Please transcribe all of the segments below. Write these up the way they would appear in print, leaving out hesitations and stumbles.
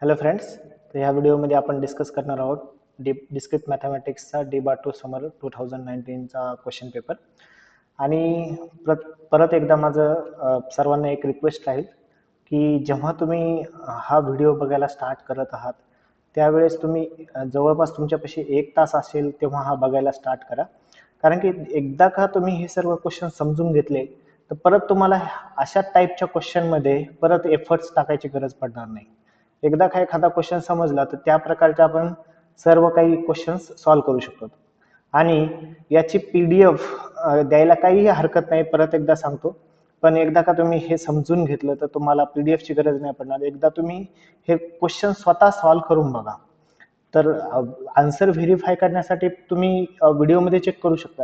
Hello friends, तर ह्या व्हिडिओमध्ये आपण डिस्कस करणार आहोत डिस्क्रिट मॅथमॅटिक्सचा DBATU समर 2019चा क्वेश्चन पेपर. आणि परत एकदा माझं सर्वांना एक रिक्वेस्ट राहील की जेव्हा तुम्ही हा व्हिडिओ बघायला स्टार्ट करत आहात त्यावेळेस तुम्ही जवळपास तुमच्यापाशी 1 तास असेल तेव्हा हा बघायला स्टार्ट करा. कारण की एकदा का तुम्ही हे सर्व क्वेश्चन समजून घेतले तर परत तुम्हाला अशा टाईपच्या क्वेश्चनमध्ये परत एफर्ट्स टाकायची गरज पडणार नाही. एकदा का एखादा क्वेश्चन समजला तर त्या प्रकारचे आपण सर्व काही क्वेश्चन्स सॉल्व्ह करू शकतो. आणि याची PDF द्यायला काहीही हरकत नाही, परत एकदा सांगतो. पण एकदा का तुम्ही हे समजून घेतलं तर तुम्हाला PDF ची गरज नाही पडणार. एकदा तुम्ही हे क्वेश्चन स्वतः सॉल्व्ह करून बघा. तर आन्सर व्हेरीफाय करण्यासाठी तुम्ही व्हिडिओमध्ये चेक करू शकता.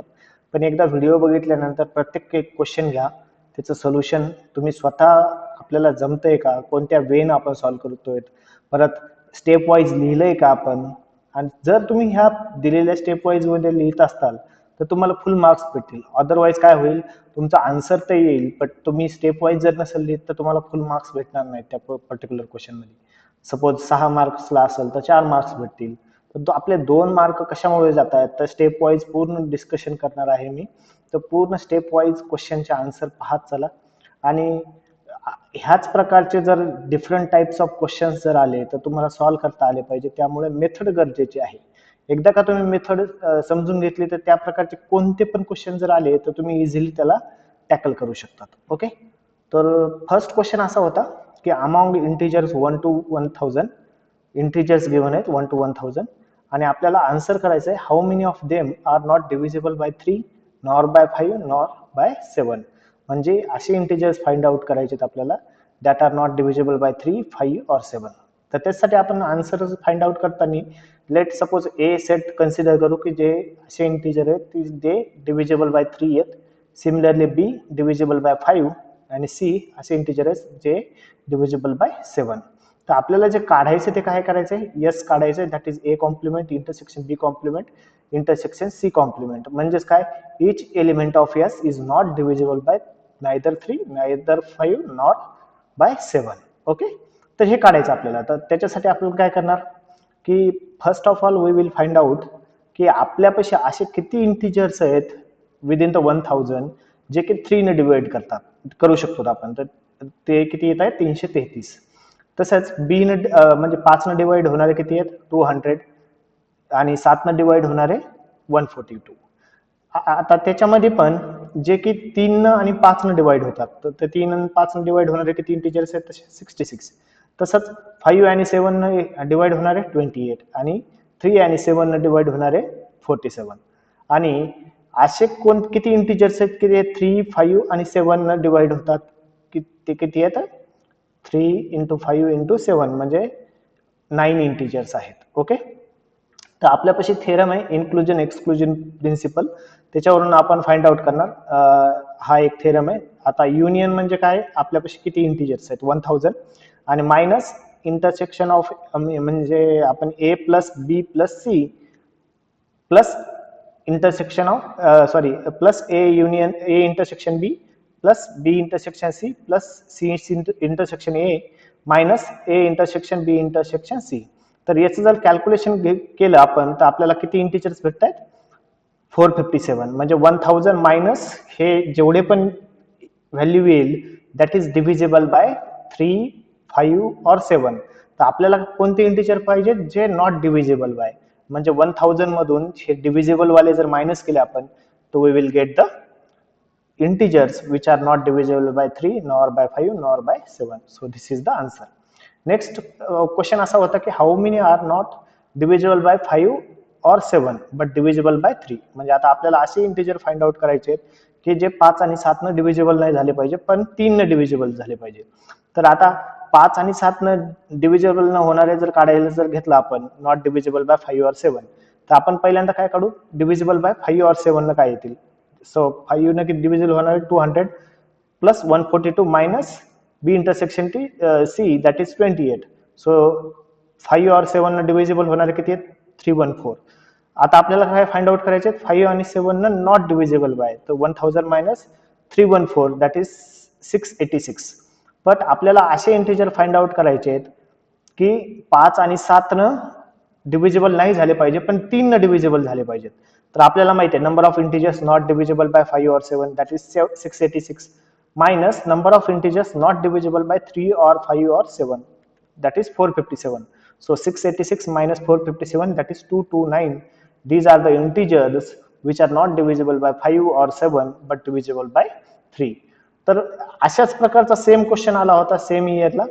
पण एकदा व्हिडिओ बघितल्यानंतर प्रत्येक एक क्वेश्चन घ्या, त्याचं सोल्युशन तुम्ही स्वतः आपल्याला जमतंय का, कोणत्या वेन आपण सॉल्व्ह करतोय, परत स्टेप वाईज लिहिलंय का आपण. आणि जर तुम्ही ह्या दिलेल्या स्टेप वाईज मध्ये लिहित असताल तर तुम्हाला फुल मार्क्स भेटतील. अदरवाईज काय होईल, तुमचा आन्सर तर येईल पण तुम्ही स्टेप वाईज जर नसेल लिहित तर तुम्हाला फुल मार्क्स भेटणार नाहीत त्या पर्टिक्युलर क्वेश्चन मध्ये. सपोज 6 मार्क्सला असेल तर 4 मार्क्स भेटतील. तर आपले 2 मार्क कशामुळे जात आहेत, तर स्टेप वाईज पूर्ण डिस्कशन करणार आहे मी. तर पूर्ण स्टेप वाईज क्वेश्चनचे आन्सर पाहत चला. आणि ह्याच प्रकारचे जर डिफरंट टाइप्स ऑफ क्वेश्चन्स जर आले तर तुम्हाला सॉल्व्ह करता आले पाहिजे. त्यामुळे मेथड गरजेची आहे. एकदा का तुम्ही मेथड समजून घेतली तर त्या प्रकारचे कोणते पण क्वेश्चन जर आले तर तुम्ही इझिली त्याला टॅकल करू शकतात. ओके, तर फर्स्ट क्वेश्चन असा होता की among integers 1 to 1000 integers given आहेत 1 to 1000 आणि आपल्याला आन्सर करायचं आहे how many of them are not divisible by 3 nor by 5 nor by 7. म्हणजे असे इंटिजर्स फाइंड आउट करायचे आपल्याला that are not divisible by 3, 5 और 7. तर त्यासाठी आपण आन्सर फाइंड आउट करताना let suppose a set consider करू की जे असे इंटिजर आहेत जे डिव्हिजिबल बाय 3 आहेत. सिमिलरली बी डिव्हिजिबल बाय 5 आणि सी असे इंटिजर आहेत जे डिव्हिजिबल बाय 7. तर आपल्याला जे काढायचे ते काय करायचंय, यस काढायचंय, that is A complement intersection B complement intersection C complement. म्हणजेच काय, each element of S is not divisible by neither 3 neither 5 not by 7. Okay, तर हे काढायचं आपल्याला. तर त्याच्यासाठी आपण काय करणार की first of all we will find out की आपल्यापाशी असे किती इंटिजर्स आहेत विदिन द 1000 जे की 3 ने डिवाइड करू शकतो आपण. तर ते किती येत आहेत 333. तसंच बी ने म्हणजे 5 ने डिवाइड होणारे किती आहेत 200 आणि 7 ने डिवाइड होणारे 142. आता त्याच्यामध्ये पण जे की 3 आणि 5 ने डिवाइड होतात तर 3 आणि 5 ने डिवाइड होणारे किती इंटिजर्स आहेत तसे 66. तसंच 5 आणि 7 ने डिवाइड होणारे 28 आणि 3 आणि 7 ने डिवाइड होणारे 47. आणि असे किती इंटिजर्स आहेत की ते 3, 5 आणि 7 ने डिवाइड होतात, ते किती आहेत 3 × 5 × 7 म्हणजे 9 इंटिजर्स आहेत. ओके, तर आपल्यापाशी थेरम आहे इन्क्लुजन एक्सक्लुजन प्रिन्सिपल, त्याच्यावरून आपण फाइंड आउट करणार. हा एक थेरम आहे. आता युनियन म्हणजे काय, आपल्यापाशी किती इंटिजर्स आहेत 1000 आणि मायनस इंटरसेक्शन ऑफ म्हणजे आपण A plus B plus C plus intersection of plus A union A intersection B plus B intersection C plus C intersection A minus A intersection B intersection C. तर याचं जर calculation केलं आपण तर आपल्याला किती इंटिजर्स भेटत आहेत 457. म्हणजे 1000 मायनस हे जेवढे पण व्हॅल्यू येईल दॅट इज डिव्हिजिबल बाय 3, 5 और 7. तर आपल्याला कोणते इंटिजर पाहिजे जे नॉट डिव्हिजिबल बाय, म्हणजे 1000 मधून हे डिव्हिजिबल वाले जर मायनस केले आपण तर we will get the integers which are not divisible by 3 nor by 5 nor by 7. So this is the answer. Next question असा होता की how many are not divisible by 5 or 7 but divisible by 3. म्हणजे आता आपल्याला असे integer find out करायचे की जे 5 आणि 7 ने डिव्हिजिबल नाही झाले पाहिजे पण 3 ने डिव्हिजिबल झाले पाहिजे. तर आता 5 आणि 7 ने डिव्हिजिबल न होणारे जर काढायला जर घेतलं आपण नॉट डिव्हिजिबल बाय 5 or 7 तर आपण पहिल्यांदा काय काढू, डिव्हिजिबल बाय 5 or 7 न काय येतील. सो 5 ने डिव्हिजिबल होणार 200 plus 142 minus B intersection T C that is 28. So 5 और 7 ने डिव्हिजिबल होणारे किती आहेत 314. आता आपल्याला काय फाइंड आउट करायचे 5 आणि 7 ने नॉट डिव्हिजिबल बाय, तर 1000 मायनस 314 दॅट इज 686. बट आपल्याला असे इंटिजर फाइंड आउट करायचे आहेत की 5 आणि 7 न डिव्हिजिबल नाही झाले पाहिजे, पण 3 न डिव्हिजिबल झाले पाहिजेत. तर आपल्याला माहिती आहे number of integers not divisible by 5 or 7 that is 686 minus number of integers not divisible by 3 or 5 or 7 that is 457. So 686 minus 457 that is 229. These are the integers which are not divisible by 5 or 7 but divisible by 3. तर अशाच प्रकारचा same question आला होता same इयरला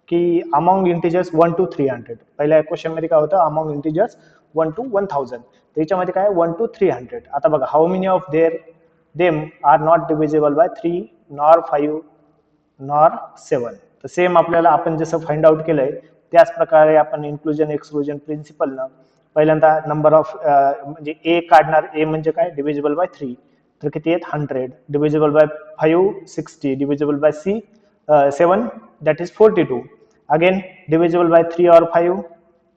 की among integers 1 to 300. पहिल्या question मध्ये काय होतं अमॉंग इंटिजर्स 1 to 1000. त्याच्यामध्ये काय 1 to 300. आता बघा how many of them are not divisible by 3 nor 5 nor 7. तर सेम आपल्याला आपण जसं फाइंड आउट केलंय त्याच प्रकारे आपण इन्क्लुजन एक्सक्लुजन प्रिन्सिपलनं पहिल्यांदा नंबर ऑफ म्हणजे ए काढणार. ए म्हणजे काय डिव्हिजिबल बाय 3 तर किती आहेत 100, divisible by 5 60, divisible by 7 that is 42, again divisible by 3 or 5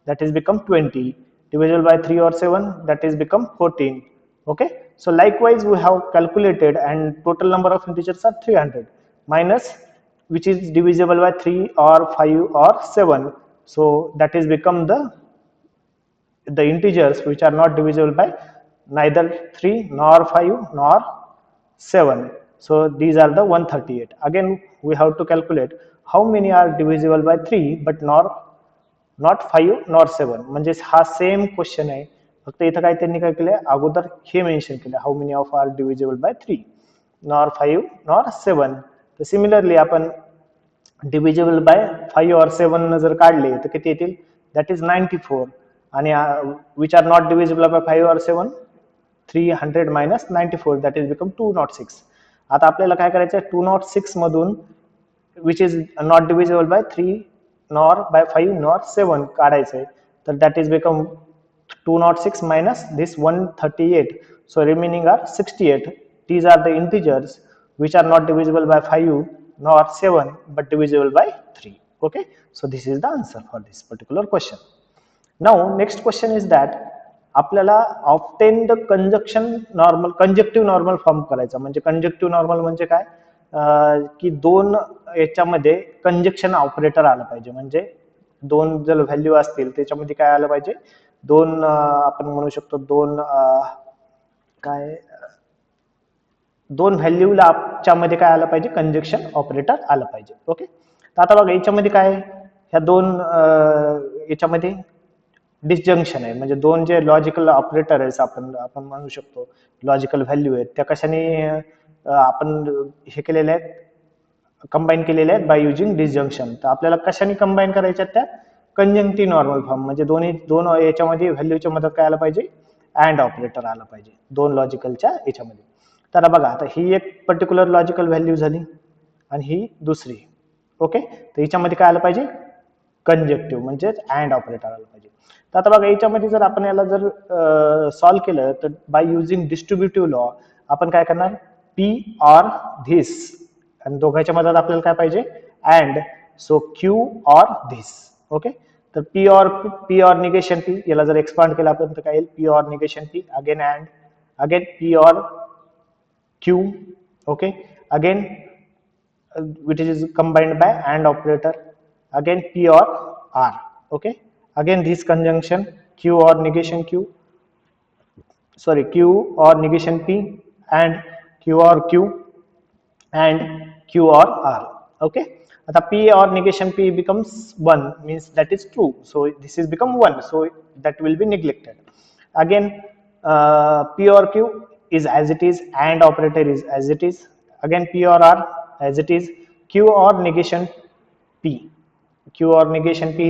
that is become 20, divisible by 3 or 7 that is become 14. Okay, so likewise we have calculated and total number of integers are 300 minus which is divisible by 3 or 5 or 7, so that is become the integers which are not divisible by neither 3 nor 5 nor 7. So these are the 138. Again we have to calculate how many are divisible by 3 but not 5 nor 7. म्हणजे हा same question आहे, फक्त इथं काय त्यांनी काय केलं अगोदर हे मेन्शन केलं how many of are divisible by 3 nor 5 nor 7. तर सिमिलरली आपण डिव्हिजिबल बाय 5 or 7 न जर काढले तर किती येतील दॅट इज 94 आणि which are not divisible by 5 or 7 300 minus 94 that is become 206. आता आपल्याला काय करायचं आहे 206 मधून which is not divisible by 3 nor by 5 nor 7 काढायचं आहे तर that is become 206 minus this 138, so remaining are 68. These are the integers which are not divisible by 5 nor 7 but divisible by 3. Okay, so this is the answer for this particular question. Now next question is that आपल्याला obtain the कंजक्टिव्ह normal form करायचा. म्हणजे कंजक्टिव्ह normal म्हणजे काय की दोन याच्यामध्ये conjunction operator आलं पाहिजे. म्हणजे दोन जर व्हॅल्यू असतील त्याच्यामध्ये काय आलं पाहिजे दोन आपण म्हणू शकतो दोन व्हॅल्यूला मध्ये काय आलं पाहिजे कंजक्शन ऑपरेटर आलं पाहिजे. ओके, तर आता बघा याच्यामध्ये काय ह्या दोन याच्यामध्ये डिसजंक्शन आहे. म्हणजे दोन जे लॉजिकल ऑपरेटर आहेत आपण म्हणू शकतो लॉजिकल व्हॅल्यू आहेत त्या कशाने आपण हे केलेले आहेत कंबाईन केलेले आहेत बाय युजिंग डिसजंक्शन. तर आपल्याला कशाने कंबाईन करायच्या त्या कंजंक्टिव्ह नॉर्मल फॉर्म. म्हणजे दोन याच्यामध्ये व्हॅल्यूच्या मध्ये काय आलं पाहिजे अँड ऑपरेटर आलं पाहिजे दोन लॉजिकलच्या याच्यामध्ये. तर बघा आता ही एक पर्टिक्युलर लॉजिकल व्हॅल्यू झाली आणि ही दुसरी. ओके, तर याच्यामध्ये काय आलं पाहिजे कंजक्टिव्ह म्हणजेच अँड ऑपरेटर आलं पाहिजे. तर आता बघा याच्यामध्ये जर आपण याला जर सॉल्व्ह केलं तर बाय युजिंग डिस्ट्रीब्युटिव्ह लॉ आपण काय करणार पी ऑर धिस आणि दोघांच्या मधात आपल्याला काय पाहिजे and, so Q or this. Okay, तर पी ऑर निगेशन पी याला जर एक्सपांड केला आपण तर काय येईल P or negation P again and again P or Q. Okay, again which is combined by and operator, again p or r. Okay, again this conjunction q or negation q or negation p and q or q and q or r. Okay, आता p or negation p becomes 1 means that is true, so this is become 1, so that will be neglected. Again p or q is as it is and operator is as it is, again p or r as it is, q or negation p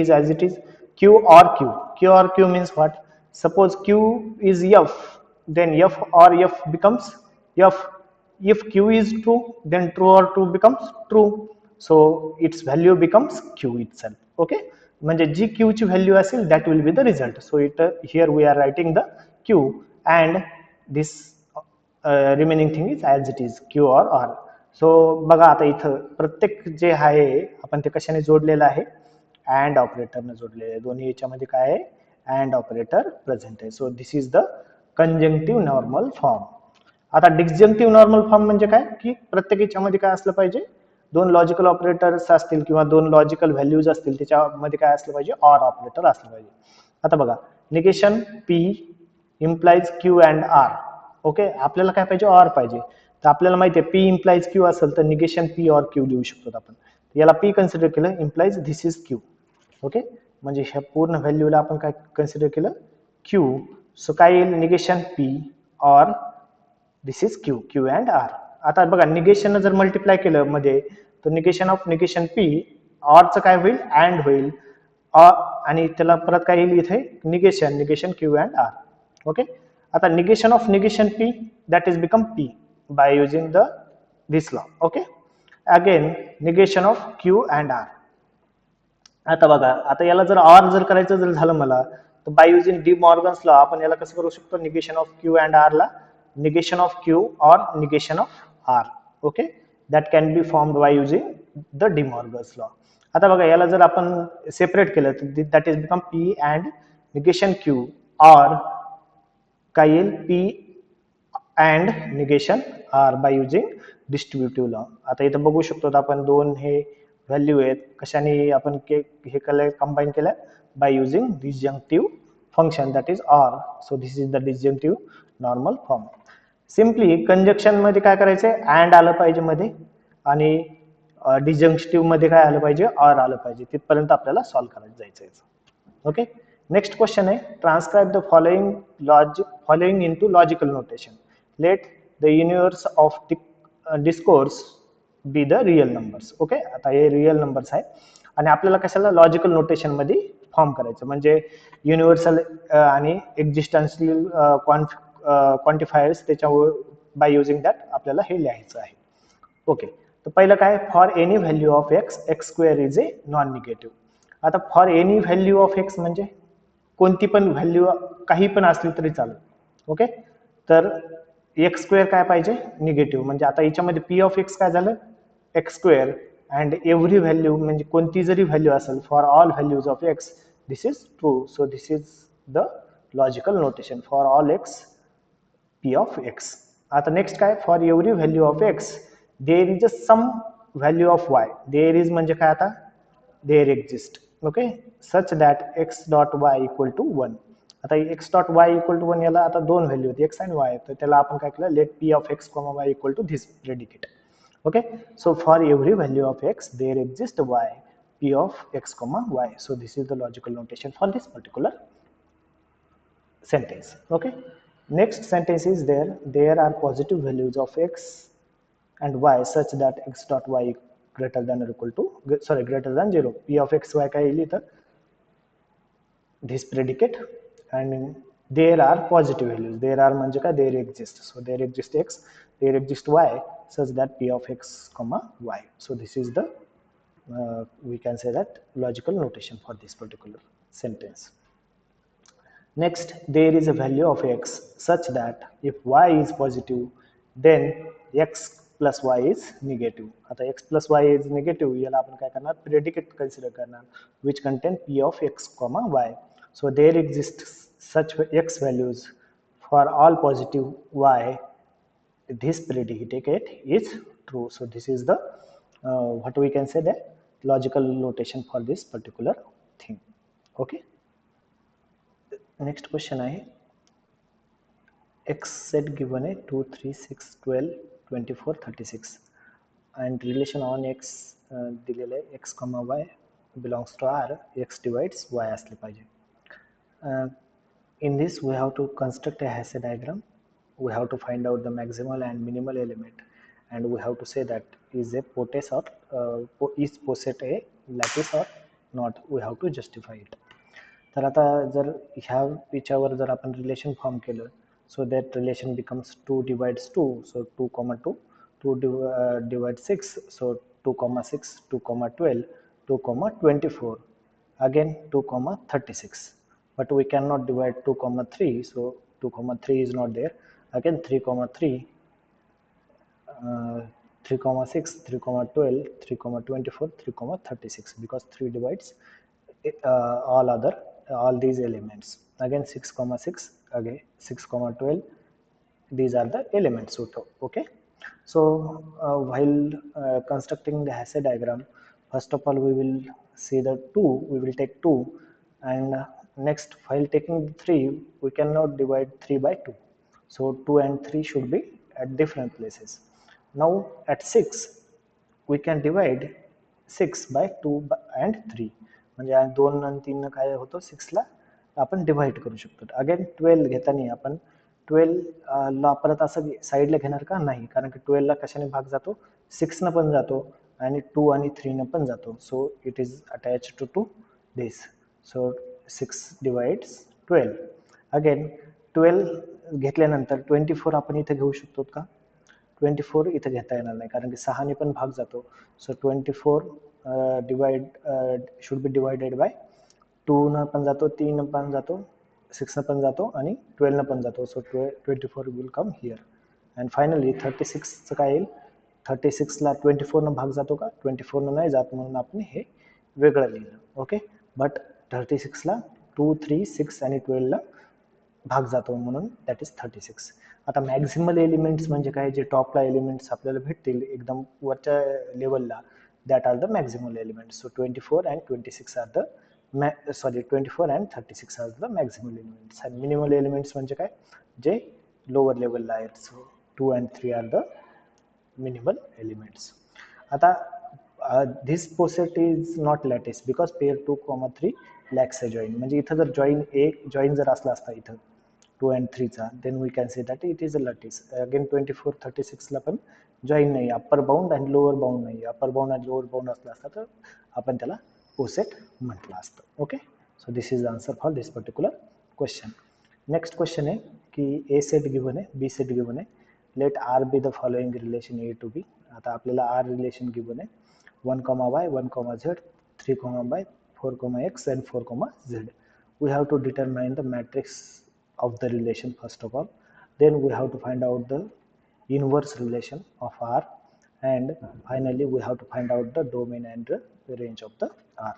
is as it is, q or q means what, suppose q is f then f or f becomes f, if q is true then true or true becomes true, so its value becomes q itself. Okay, म्हणजे जी q ची value असेल that will be the result, so here we are writing the q and this remaining thing is as it is q or r. सो बघा आता इथं प्रत्येक जे आहे आपण ते कशाने जोडलेलं आहे अँड ऑपरेटरने जोडलेलं आहे. दोन्ही याच्यामध्ये काय आहे अँड ऑपरेटर प्रेझेंट आहे. So this is the conjunctive normal form. आता डिस्जंक्टिव्ह नॉर्मल फॉर्म म्हणजे काय की प्रत्येक याच्यामध्ये काय असलं पाहिजे दोन लॉजिकल ऑपरेटर्स असतील किंवा दोन लॉजिकल व्हॅल्यूज असतील त्याच्यामध्ये काय असलं पाहिजे, ऑर ऑपरेटर असलं पाहिजे. आता बघा, negation P implies Q and R. Okay, आपल्याला काय पाहिजे, ऑर पाहिजे. तर आपल्याला माहिती आहे P इम्प्लाइज Q असेल तर निगेशन P और Q लिहू शकतो आपण. याला P कन्सिडर केलं, implies this is Q. Okay, म्हणजे ह्या पूर्ण व्हॅल्यूला आपण काय कन्सिडर केलं, Q. सो काय येईल, निगेशन P और this is Q, Q and R. आता बघा, निगेशन जर मल्टिप्लाय केलं मध्ये तर निगेशन ऑफ निगेशन P, ऑरचं काय होईल, अँड होईल, आणि त्याला परत काय येईल इथे, negation, negation Q and R. Okay, आता negation of negation P that is become P by using the this law. Okay, again negation of Q and R. आता बघा, आता याला जर ऑर जर करायचं जर झालं मला, तर by using De Morgan's law आपण याला कसं करू शकतो, negation of Q and R ला निगेशन ऑफ Q और negation of R. Okay, that can be formed by using the De Morgan's law. आता बघा, याला जर आपण सेपरेट केलं तर that is become P and negation Q और काय येईल, P and negation R by using distributive law. आता इथं बघू शकतो आपण दोन हे व्हॅल्यू आहेत, कशाने आपण हे कंबाईन केलं, by using disjunctive function that is or. So this is the disjunctive normal form. Simply conjunction मध्ये काय करायचंय, अँड आलं पाहिजे मध्ये, आणि डिसजंक्टिव्ह मध्ये काय आलं पाहिजे, ऑर आलं पाहिजे. तिथपर्यंत आपल्याला सॉल्व्ह करायचं जायचं. ओके, नेक्स्ट क्वेश्चन आहे, transcribe the following into logical notation. Let the universe of discourse be the real numbers. Okay, आता हे रियल नंबर्स आहे आणि आपल्याला कशाला लॉजिकल नोटेशन मध्ये फॉर्म करायचं, म्हणजे युनिव्हर्सल आणि एक्झिस्टन्शियल क्वांटिफायर्स त्याच्यावर बाय युजिंग दॅट आपल्याला हे लिहायचं आहे. ओके, तर पहिलं काय, for any value of x, x square is a non negative. आता for any value of x म्हणजे कोणती पण व्हॅल्यू काही पण असली तरी चालेल. ओके, तर एक्स स्क्वेअर काय पाहिजे, निगेटिव्ह. म्हणजे आता याच्यामध्ये पी ऑफ एक्स काय झालं, x square, and every value म्हणजे कोणती जरी व्हॅल्यू असेल, for all values of x this is true. So this is the logical notation for all x P of x. आता नेक्स्ट काय, for every value of x there is a some value of y. There is म्हणजे काय, आता there exist. Okay, such that x dot y equal to 1. आता x dot y equal to 1 याला आता दोन value होती, x and वाय, तर त्याला आपण काय केलं, let P of x comma y equal to this predicate. Okay, so for every value of x there exist y P of x comma y. So this is the logical notation for this particular sentence. Okay, next sentence is there are positive values of x and y such that x dot y greater than or equal to greater than 0. P of x y काय येईल इथं, this predicate, and there are positive values. There are म्हणजे काय, there exist. So there exist x, there exist y such that p of x comma y. So this is the we can say that logical notation for this particular sentence. Next, there is a value of x such that if y is positive, then x plus y is negative. आता x plus y is negative, याला आपण काय करणार, predicate consider करणार, which contain p of x comma y. So there exists such x values for all positive y. This predicate is true. So this is the what we can say, the logical notation for this particular thing. Okay. Next question आहे, x set given आहे 2 3 6 12 24 36 and relation on x दिलेलं आहे x comma y belongs to R, x divides y असले पाहिजे. In this we have to construct a Hasse diagram. We have to find out the maximal and minimal element, and we have to say that is a poset or is poset a lattice or not. We have to justify it. तर आता जर ह्या याच्यावर जर आपण relation form केलं, so that relation becomes 2 divides 2, so 2, 2 divides 6, so 2, 6, 2, 12, 2, 24, again 2, 36, but we cannot divide 2, 3, so 2, 3 is not there, again 3, 3, 3, 6, 3, 12, 3, 24, 3, 36, because 3 divides all these elements. Again 6, 6, again 6, 12, these are the elements. Okay, So while constructing the Hasse diagram, first of all we will see the 2, we will take 2, and next while taking the 3, we cannot divide 3 by 2. So 2 and 3 should be at different places. Now at 6, we can divide 6 by 2 and 3. म्हणजे 2 आणि 3 काय होतं 6 ला आपण divide करू शकतो. Again 12 घेताना आपण 12 ला परत असं साईडला घेणार का नाही, कारण की 12 ला कशाने भाग जातो 6 न पण जातो आणि 2 आणि 3 न पण जातो. So it is attached to this. So 6 divides 12. Again 12 घेतल्यानंतर 24 आपण इथे घेऊ शकतो का? 24 इथे घेता येणार नाही, कारण की 6 ने पण भाग जातो. सो 24 divide should be divided by 2 न पण जातो, 3 न पण जातो, 6 न पण जातो आणि 12 न पण जातो. सो 24 will come here. And finally 36 काय येईल? 36 ला 24 न भाग जातो का? 24 न नाही जात, म्हणून आपण हे वेगळं लिहिलं. ओके, बट 36 ला 2, 3, 6 आणि 12 ला भाग जातो, म्हणून दॅट इज 36. आता मॅक्झिमल एलिमेंट्स म्हणजे काय? जे टॉपला एलिमेंट्स आपल्याला भेटतील एकदम वरच्या लेवलला, that are the maximal elements. So 24 and 26 are the 24 and 36 are the maximal elements. And minimal elements म्हणजे काय? जे लोअर लेवलला आहेत. So 2 and 3 are the minimal elements. आता this poset is not lattice because pair 2, 3 lacks a join. म्हणजे इथं जर join जर असला असता इथं 2 and 3 चा, then we can say that it is a lattice. Again 24, 36 ला पण join नाही, upper bound and lower bound नाही. upper bound and lower bound असला असता तर आपण त्याला poset म्हटलं असतं. Okay, so this is the answer for this particular question. Next question आहे की ए सेट गिवन आहे, बी सेट गिवन आहे. Let R be the following relation A to B. आता आपल्याला आर रिलेशन गिवन आहे 1, y, 1, z, 3, y, 4, x and 4, z. We have to determine the matrix of the relation first of all. Then we have to find out the inverse relation of R, and finally we have to find out the domain and the range of the R.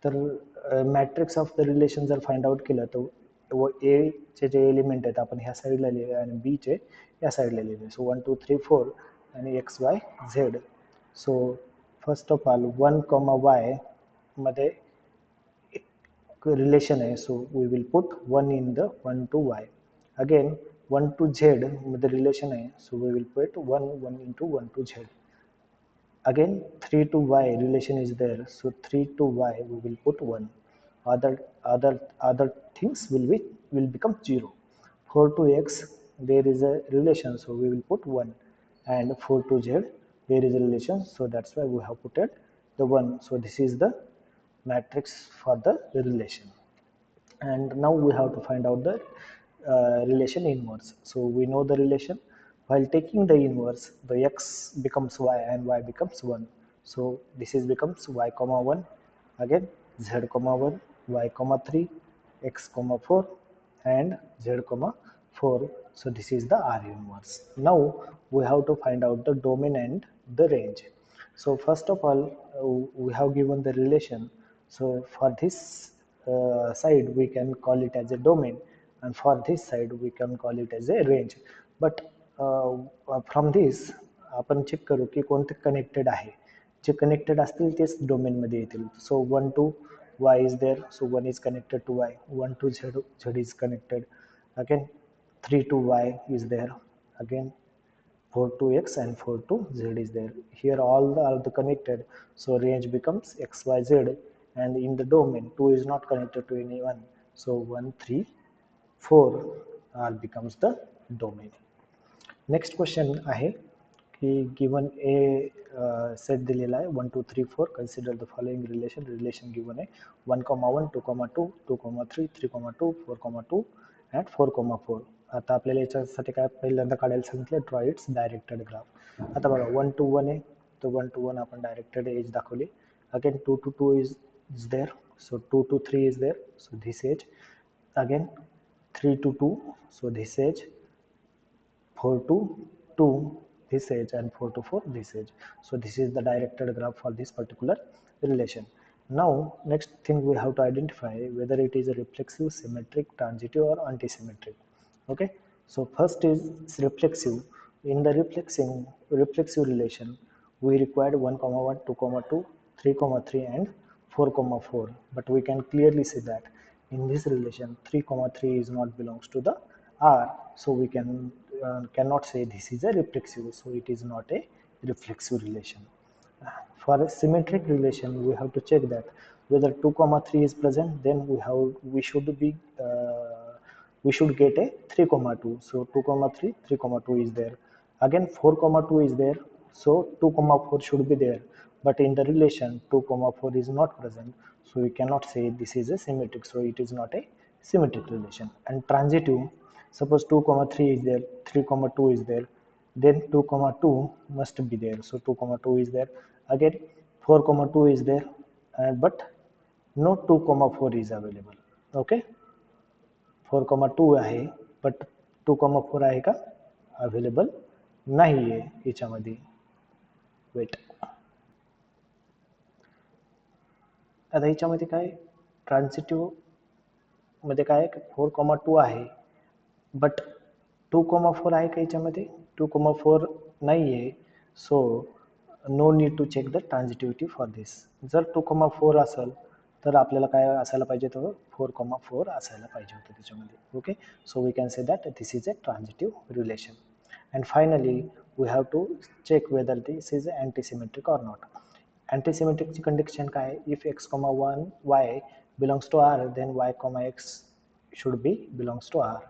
तर matrix of the relation जर find out केलं तर ए चे जे element आहेत आपण ह्या साईडला लिहिले आणि बी चे या साईडला लिहिले. सो 1, 2, 3, 4 आणि x y z. So first of all 1, y मध्ये रिलेशन आहे, so we will put 1 in the 1 to y. Again 1 to z मध्ये रिलेशन आहे, so we will put 1 into 1 to z. Again 3 to y relation is there, so 3 to y we will put 1. Other things will become 0. 4 to x there is a relation, so we will put 1, and 4 to z there is a relation, so that's why we have put the 1. So this is the matrix for the relation. And now we have to find out the relation inverse. So we know the relation. While taking the inverse, the x becomes y and y becomes 1. So this is becomes y comma 1, again z comma 1, y comma 3, x comma 4 and z comma 4. So this is the R inverse. Now we have to find out the domain and the range. So first of all we have given the relation. So for this side we can call it as a domain, and for this side we can call it as a range. But from this आपण check करू की कोणते connected आहे. जे connected असतील तेच domain मध्ये येतील. सो 1 to y is there, so 1 is connected to y. 1 to z is connected. Again 3 to y is there. Again 4 to x and 4 to z is there. Here all are the connected, so range becomes x, y, z, and in the domain 2 is not connected to anyone, so 1, 3, 4 R becomes the domain. Next question आहे की given a set दिलेला आहे 1, 2, 3, 4. consider the following relation given आहे 1, 1, 2, 2, 2, 3, 3, 2, 4, 2 and 4, 4. आता आपल्याला याच्यासाठी काय पहिल्यांदा काढायला सांगितलं, ड्रॉ इट्स डायरेक्टेड ग्राफ. आता बघा 1 to 1 आहे, तर 1 to 1 आपण डायरेक्टेड एज दाखवली. Again 2 to 2 is there, so 2 to 3 is there, so this edge. Again 3 to 2, so this edge. 4 to 2 this edge, and 4 to 4 this edge. So this is the directed graph for this particular relation. Now next thing we have to identify whether it is a reflexive, symmetric, transitive or antisymmetric. Okay, so first is reflexive. In the reflexive relation, we required 1, 1, 2, 2, 3, 3, and 4, 4. But we can clearly see that in this relation, 3, 3 is not belongs to the R. So we cannot say this is a reflexive. So it is not a reflexive relation. For a symmetric relation, we have to check that whether 2, 3 is present, then we should get a 3, 2. So 2, 3, 3, 2 is there. Again 4, 2 is there. So 2, 4 should be there. But in the relation 2, 4 is not present. So we cannot say this is a symmetric. So it is not a symmetric relation. And transitive, suppose 2, 3 is there, 3, 2 is there, then 2, 2 must be there. So 2, 2 is there. Again 4, 2 is there, but no 2, 4 is available. Okay, 4, 2 आहे, but 2, 4 आहे का? Available नाही आहे याच्यामध्ये. Wait, आता याच्यामध्ये काय ट्रान्सिटिव्ह मध्ये काय 4, 2 आहे, बट 2, 4 आहे का याच्यामध्ये? 2, 4 नाही आहे. So no need to check the transitivity for this. जर 2, 4 असेल तर आपल्याला काय असायला पाहिजे होतं? 4, 4 असायला पाहिजे होतं त्याच्यामध्ये. Okay, so we can say that this is a transitive relation. And finally we have to check whether this is antisymmetric or not. अँटीसिमेट्रिकची कंडिशन काय आहे? If x, 1 y belongs to R, then y, x should be belongs to R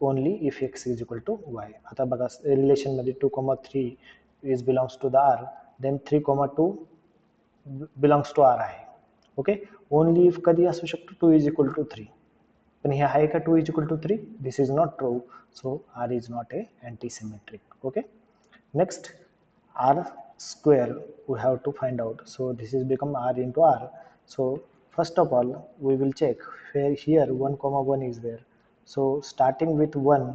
only if x is equal to y. आता बघा relation मध्ये 2, 3 is belongs to the R, then 3, 2 belongs to R आहे. Okay, only if कधी असू शकतो 2 is equal to 3, पण हे आहे का 2 is equal to 3? This is not true, so R is not a antisymmetric. Okay, next R square we have to find out. So this is become R into R. So first of all we will check where here 1, 1 is there. So starting with 1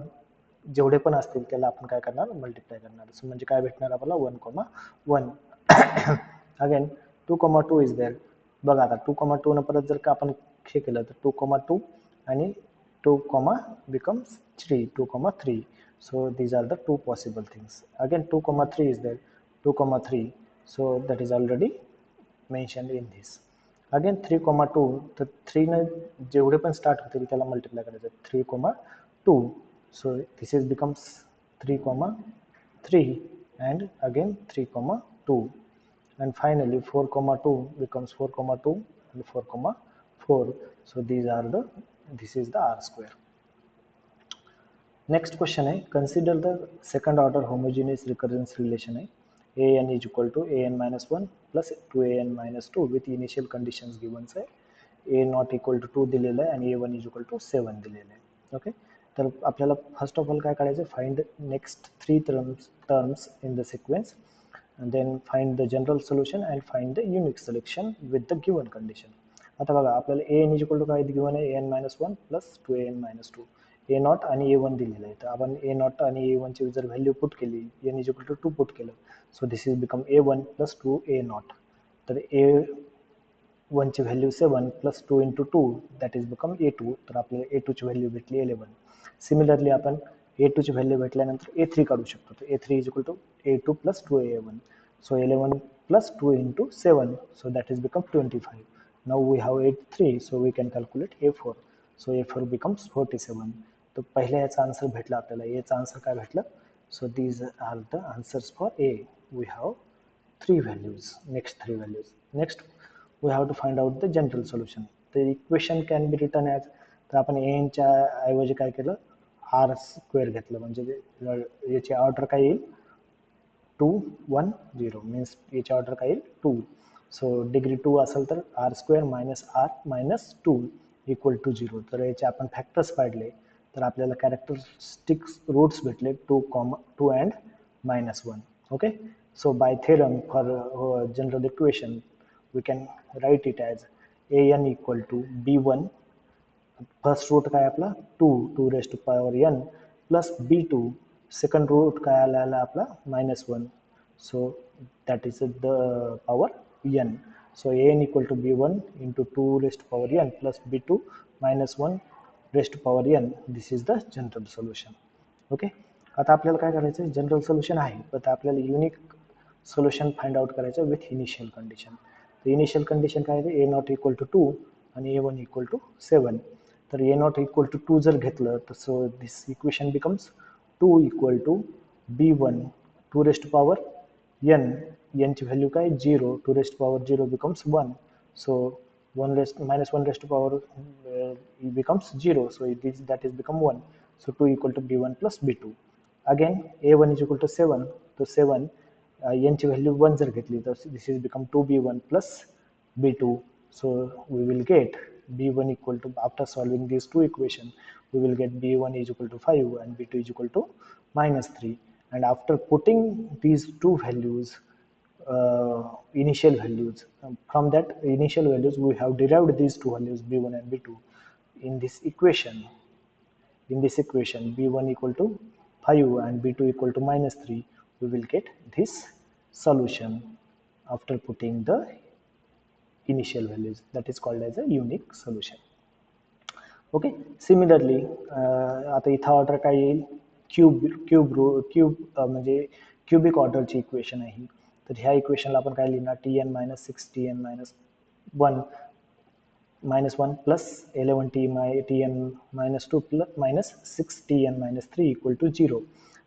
जेवढे पण असतील त्याला आपण काय करणार? Multiply करणार. सो म्हणजे काय भेटणार आपल्याला? 1, 1. Again 2, 2 is there. बघा आता 2, 2 न परत जर का आपण हे केलं तर 2, 2 आणि 2, becomes 3, 2, 3. So these are the two possible things. Again 2, 3 is there, 2, 3. So that is already mentioned in this. Again 3, 2, तर 3 ने जेवढे पण स्टार्ट होतील त्याला मल्टिप्लाय करायचं. 3, 2. So this is becomes 3, 3 and again 3, 2. And finally 4, 2 becomes 4, 2 and 4, 4. So this is the R square. Next question है, consider the second order homogeneous recurrence relation है. an is equal to an minus 1 plus 2an minus 2 with initial conditions given है. a not equal to 2 दिलेलं आहे आणि a1 is equal to 7 दिलेलं आहे. Okay, तर आपल्याला फर्स्ट ऑफ ऑल काय करायचं? Find next 3 terms in the sequence and then find the general solution and find the unique selection with the given condition. आता बघा आपल्याला an is equal to काय गिवन आहे? an minus 1 plus 2an minus 2. a not आणि a1 दिलेलं आहे, तर आपण a नॉट आणि a1 ची जर व्हॅल्यू पुट केली, n is equal to 2 पुट केलं, so this is become a1 plus 2a naught. तर a1 ची value 7 plus 2 into 2 that is become a2. तर आपल्याला a2 ची व्हॅल्यू भेटली 11. सिमिलरली आपण a2 ची व्हॅल्यू भेटल्यानंतर a3 काढू शकतो. तर a3 is equal to a2 plus 2a1. So 11 plus 2 into 7, so that is become 25. Now we have a3, so we can calculate a4. So a4 becomes 47. तो पहिल्या याचा आन्सर भेटला आपल्याला. याचा आन्सर काय भेटलं? So these are the answers for A. We have 3 values, next 3 values. Next we have to find out the general solution. The equation can be written as, तर आपण an च्या ऐवजी काय केलं? r स्क्वेअर घेतलं, म्हणजे याची ऑर्डर काय येईल? 2, 1, 0 मीन्स याची ऑर्डर काय येईल? 2. सो डिग्री 2 असेल तर r square minus r minus 2 equal to 0. तर याचे आपण फॅक्टर्स पाडले तर आपल्याला कॅरेक्टरिस्टिक्स रूट्स भेटले 2, 2 and minus 1. Okay, so by theorem for general equation we can write it as an equal to b1, first root काय आपला 2 raise to power n plus b2, second root काय आला आपला -1, so that is the power n. So an equal to b1 into 2 raised to power n plus b2 minus 1 raised to power n. This is the general solution. Okay, आता आपल्याला काय करायचं, general solution आहे पण आपल्याला unique solution find out करायचं with initial condition. तर initial condition काय आहे, ए नॉट इक्वल टू 2 आणि ए वन इक्वल टू 7. तर ए नॉट इक्वल टू 2 जर घेतलं तर so this equation becomes 2 equal to b1 2 raised power n, n ची व्हॅल्यू काय 0, 2 raised power 0 becomes 1. So 1 raised minus 1 raised to power becomes 0, so that is become 1. So 2 equal to b1 plus b2. Again a1 is equal to 7, so 7 n ची value 1 जर घेतली तर this is become 2b1 plus b2. So we will get b1 equal to, after solving these two equations we will get b1 is equal to 5 and b2 is equal to -3. And after putting these two values, initial values, from that initial values we have derived these two values b1 and b2 in this equation. In this equation b1 equal to 5 and b2 equal to -3, we will get this solution after putting the initial values. That is called as a unique solution. Okay. Similarly आता इथं order काय येईल, cube म्हणजे cubic ऑर्डरची equation आहे. तर ह्या इक्वेशनला आपण काय लिहिणार, Tn-6 Tn-1 -1 plus 11 Tn-2 plus -6 Tn-3 equal to 0.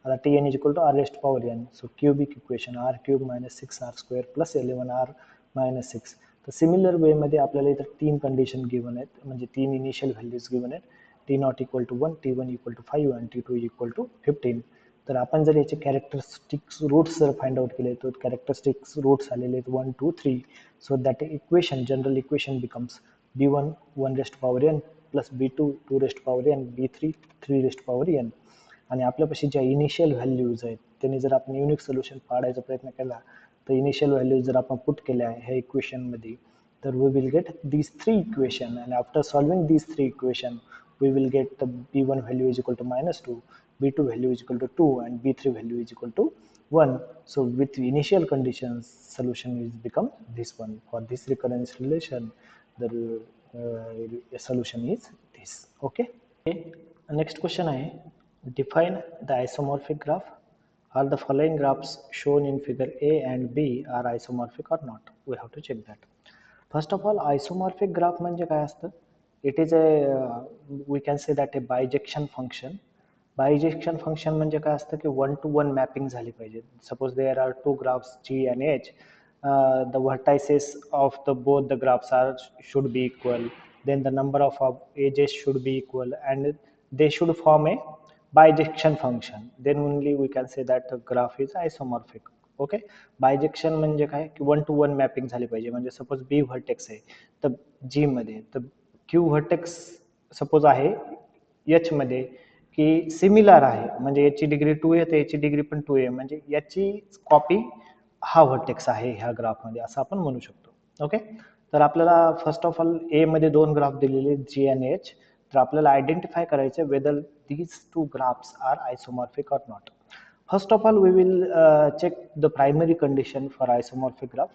आता Tn is equal to r raised power n. So cubic equation r cube -6 r square plus 11 r -6. तर सिमिलर वेमध्ये आपल्याला इथं 3 कंडिशन गिवन आहेत, म्हणजे 3 इनिशियल व्हॅल्यूज गिवन आहेत. T not equal to 1, T1 equal to 5 आणि T2 equal to 15. तर आपण जर याचे कॅरेक्टरिस्टिक्स रूट्स जर फाइंड आउट केले तर कॅरेक्टरिस्टिक्स रूट्स आलेले आहेत 1 2 3. So that equation, general equation becomes b1 1 rest power n plus b2 2 raised power n, b3 3 rest power n. आणि आपल्यापाशी ज्या इनिशियल व्हॅल्यूज आहेत त्यांनी जर आपण युनिक सोल्युशन पाडायचा प्रयत्न केला तर इनिशियल व्हॅल्यूज जर आपण पुट केल्या ह्या इक्वेशनमध्ये तर we will get these three equation, and after solving these three equation we will get the b1 value is equal to -2, b2 value is equal to 2 and b3 value is equal to 1. So with initial conditions solution is become this one. For this recurrence relation the solution is this. Okay. Next question आहे, define the isomorphic graph. Are the following graphs shown in figure A and B are isomorphic or not? We have to check that. First of all, isomorphic graph म्हणजे काय असतं? It is a we can say that a bijection function. Bijection function म्हणजे काय असतं की 1 to 1 mapping झाली पाहिजे. Suppose there are two graphs G and H. The vertices of the both the graphs should be equal. Then the number of edges should be equal and they should form a bijection function. Then only we can say that the graph is isomorphic. Okay. Bijection म्हणजे काय की 1 to 1 mapping झाली पाहिजे. म्हणजे suppose B vertex आहे तर जी मध्ये, तर क्यू व्हर्टेक्स सपोज आहे एच मध्ये की सिमिलर आहे, म्हणजे याची डिग्री 2 आहे तर याची डिग्री पण 2 आहे, म्हणजे याची कॉपी हा व्हर्टेक्स आहे ह्या ग्राफमध्ये असं आपण म्हणू शकतो. ओके. तर आपल्याला फर्स्ट ऑफ ऑल ए मध्ये 2 ग्राफ दिलेले जी आणि एच. तर आपल्याला आयडेंटिफाय करायचे whether these two graphs are isomorphic or not. First of all, we will check the primary condition for isomorphic graph.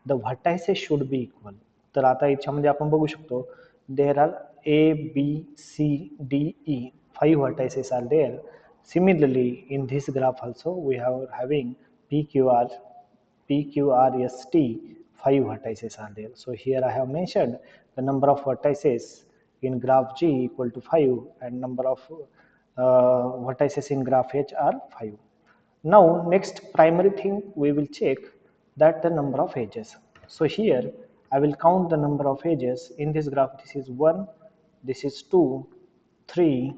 The vertices should be equal. तर आता याच्यामध्ये आपण बघू शकतो there are A, B, C, D, E. 5 vertices are there. Similarly, in this graph also we are having PQR, PQRST. 5 vertices are there. So here I have mentioned the number of vertices in graph G equal to 5 and number of vertices in graph H are 5. Now next primary thing we will check that the number of edges. So here I will count the number of edges in this graph. This is 1, this is 2, 3,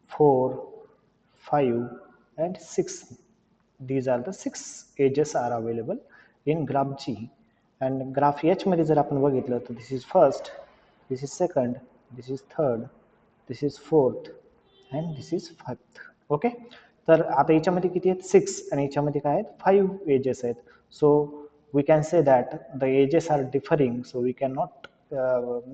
4, 5 and 6. These are the 6 edges are available in graph G. And graph H मध्ये जर आपण बघितलं तर this is first, this is second, this is third, this is fourth and this is fifth. Okay. तर आता याच्यामध्ये किती आहेत 6 आणि याच्यामध्ये काय आहेत 5 एजेस आहेत. So we can say that the edges are differing, so we can not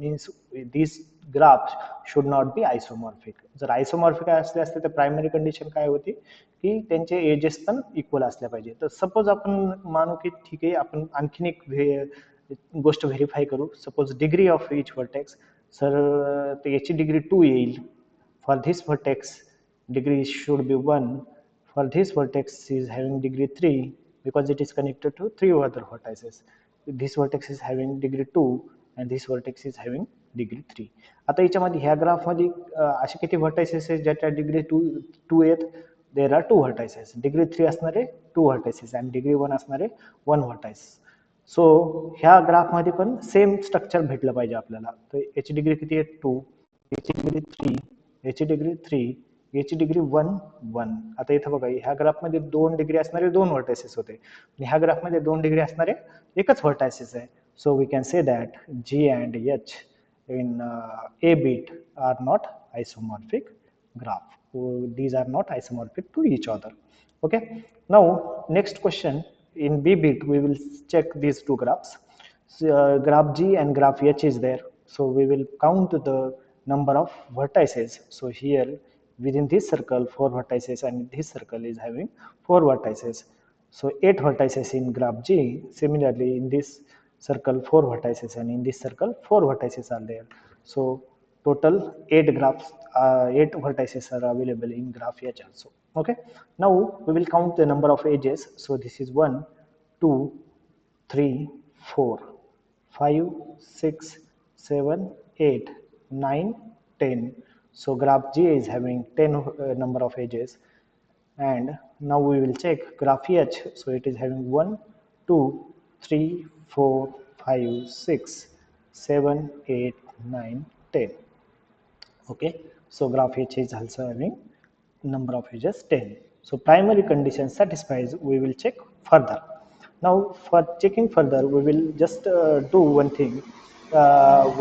means this graph should not be isomorphic. जर आयसोमॉर्फिक असले असते तर प्रायमरी कंडिशन काय होती की त्यांचे एजेस पण इक्वल असल्या पाहिजे. तर सपोज आपण मानू की ठीक आहे आपण आणखीन एक गोष्ट व्हेरीफाय करू. Suppose degree of each vertex, sir याची डिग्री 2 येईल. For this vertex degree should be 1, For this vertex is having degree 3 because it is connected to 3 other vertices. This vertex is having degree 2 and this vertex is having degree 3. आता याच्यामध्ये ह्या ग्राफमध्ये असे किती vertices आहेत ज्याच्या degree 2 आहेत. There are 2 vertices. Degree 3 असणारे 2 vertices आणि डिग्री 1 असणारे 1 व्हर्टायस. सो ह्या ग्राफमध्ये पण सेम स्ट्रक्चर भेटलं पाहिजे आपल्याला. तर याची डिग्री किती आहे 2, याची डिग्री 3, याची डिग्री 3, याची डिग्री 1 1. आता इथं बघा ह्या ग्राफमध्ये 2 डिग्री असणारे 2 व्हर्टायसेस होते आणि ह्या ग्राफमध्ये 2 डिग्री असणारे एकच व्हर्टायसेस आहे. So we can say that G and H in A bit are not isomorphic graph. These are not isomorphic to each other. Okay. Now next question, in B bit we will check these two graphs. So, graph G and graph H is there. So we will count the number of vertices. So here within this circle 4 vertices and this circle is having 4 vertices. So 8 vertices in graph G. Similarly in this circle 4 vertices and in this circle 4 vertices are there. So total 8 graphs, 8 vertices are available in graph H also. Okay. Now we will count the number of edges. So this is 1, 2, 3, 4, 5, 6, 7, 8, 9, 10. So graph G is having 10 number of edges. And now we will check graph H. So it is having 1, 2, 3, 4, 5, 6, 7, 8, 9, 10. Okay. So graph H is also having number of edges 10. So primary condition satisfies. We will check further. Now for checking further, we will just do one thing.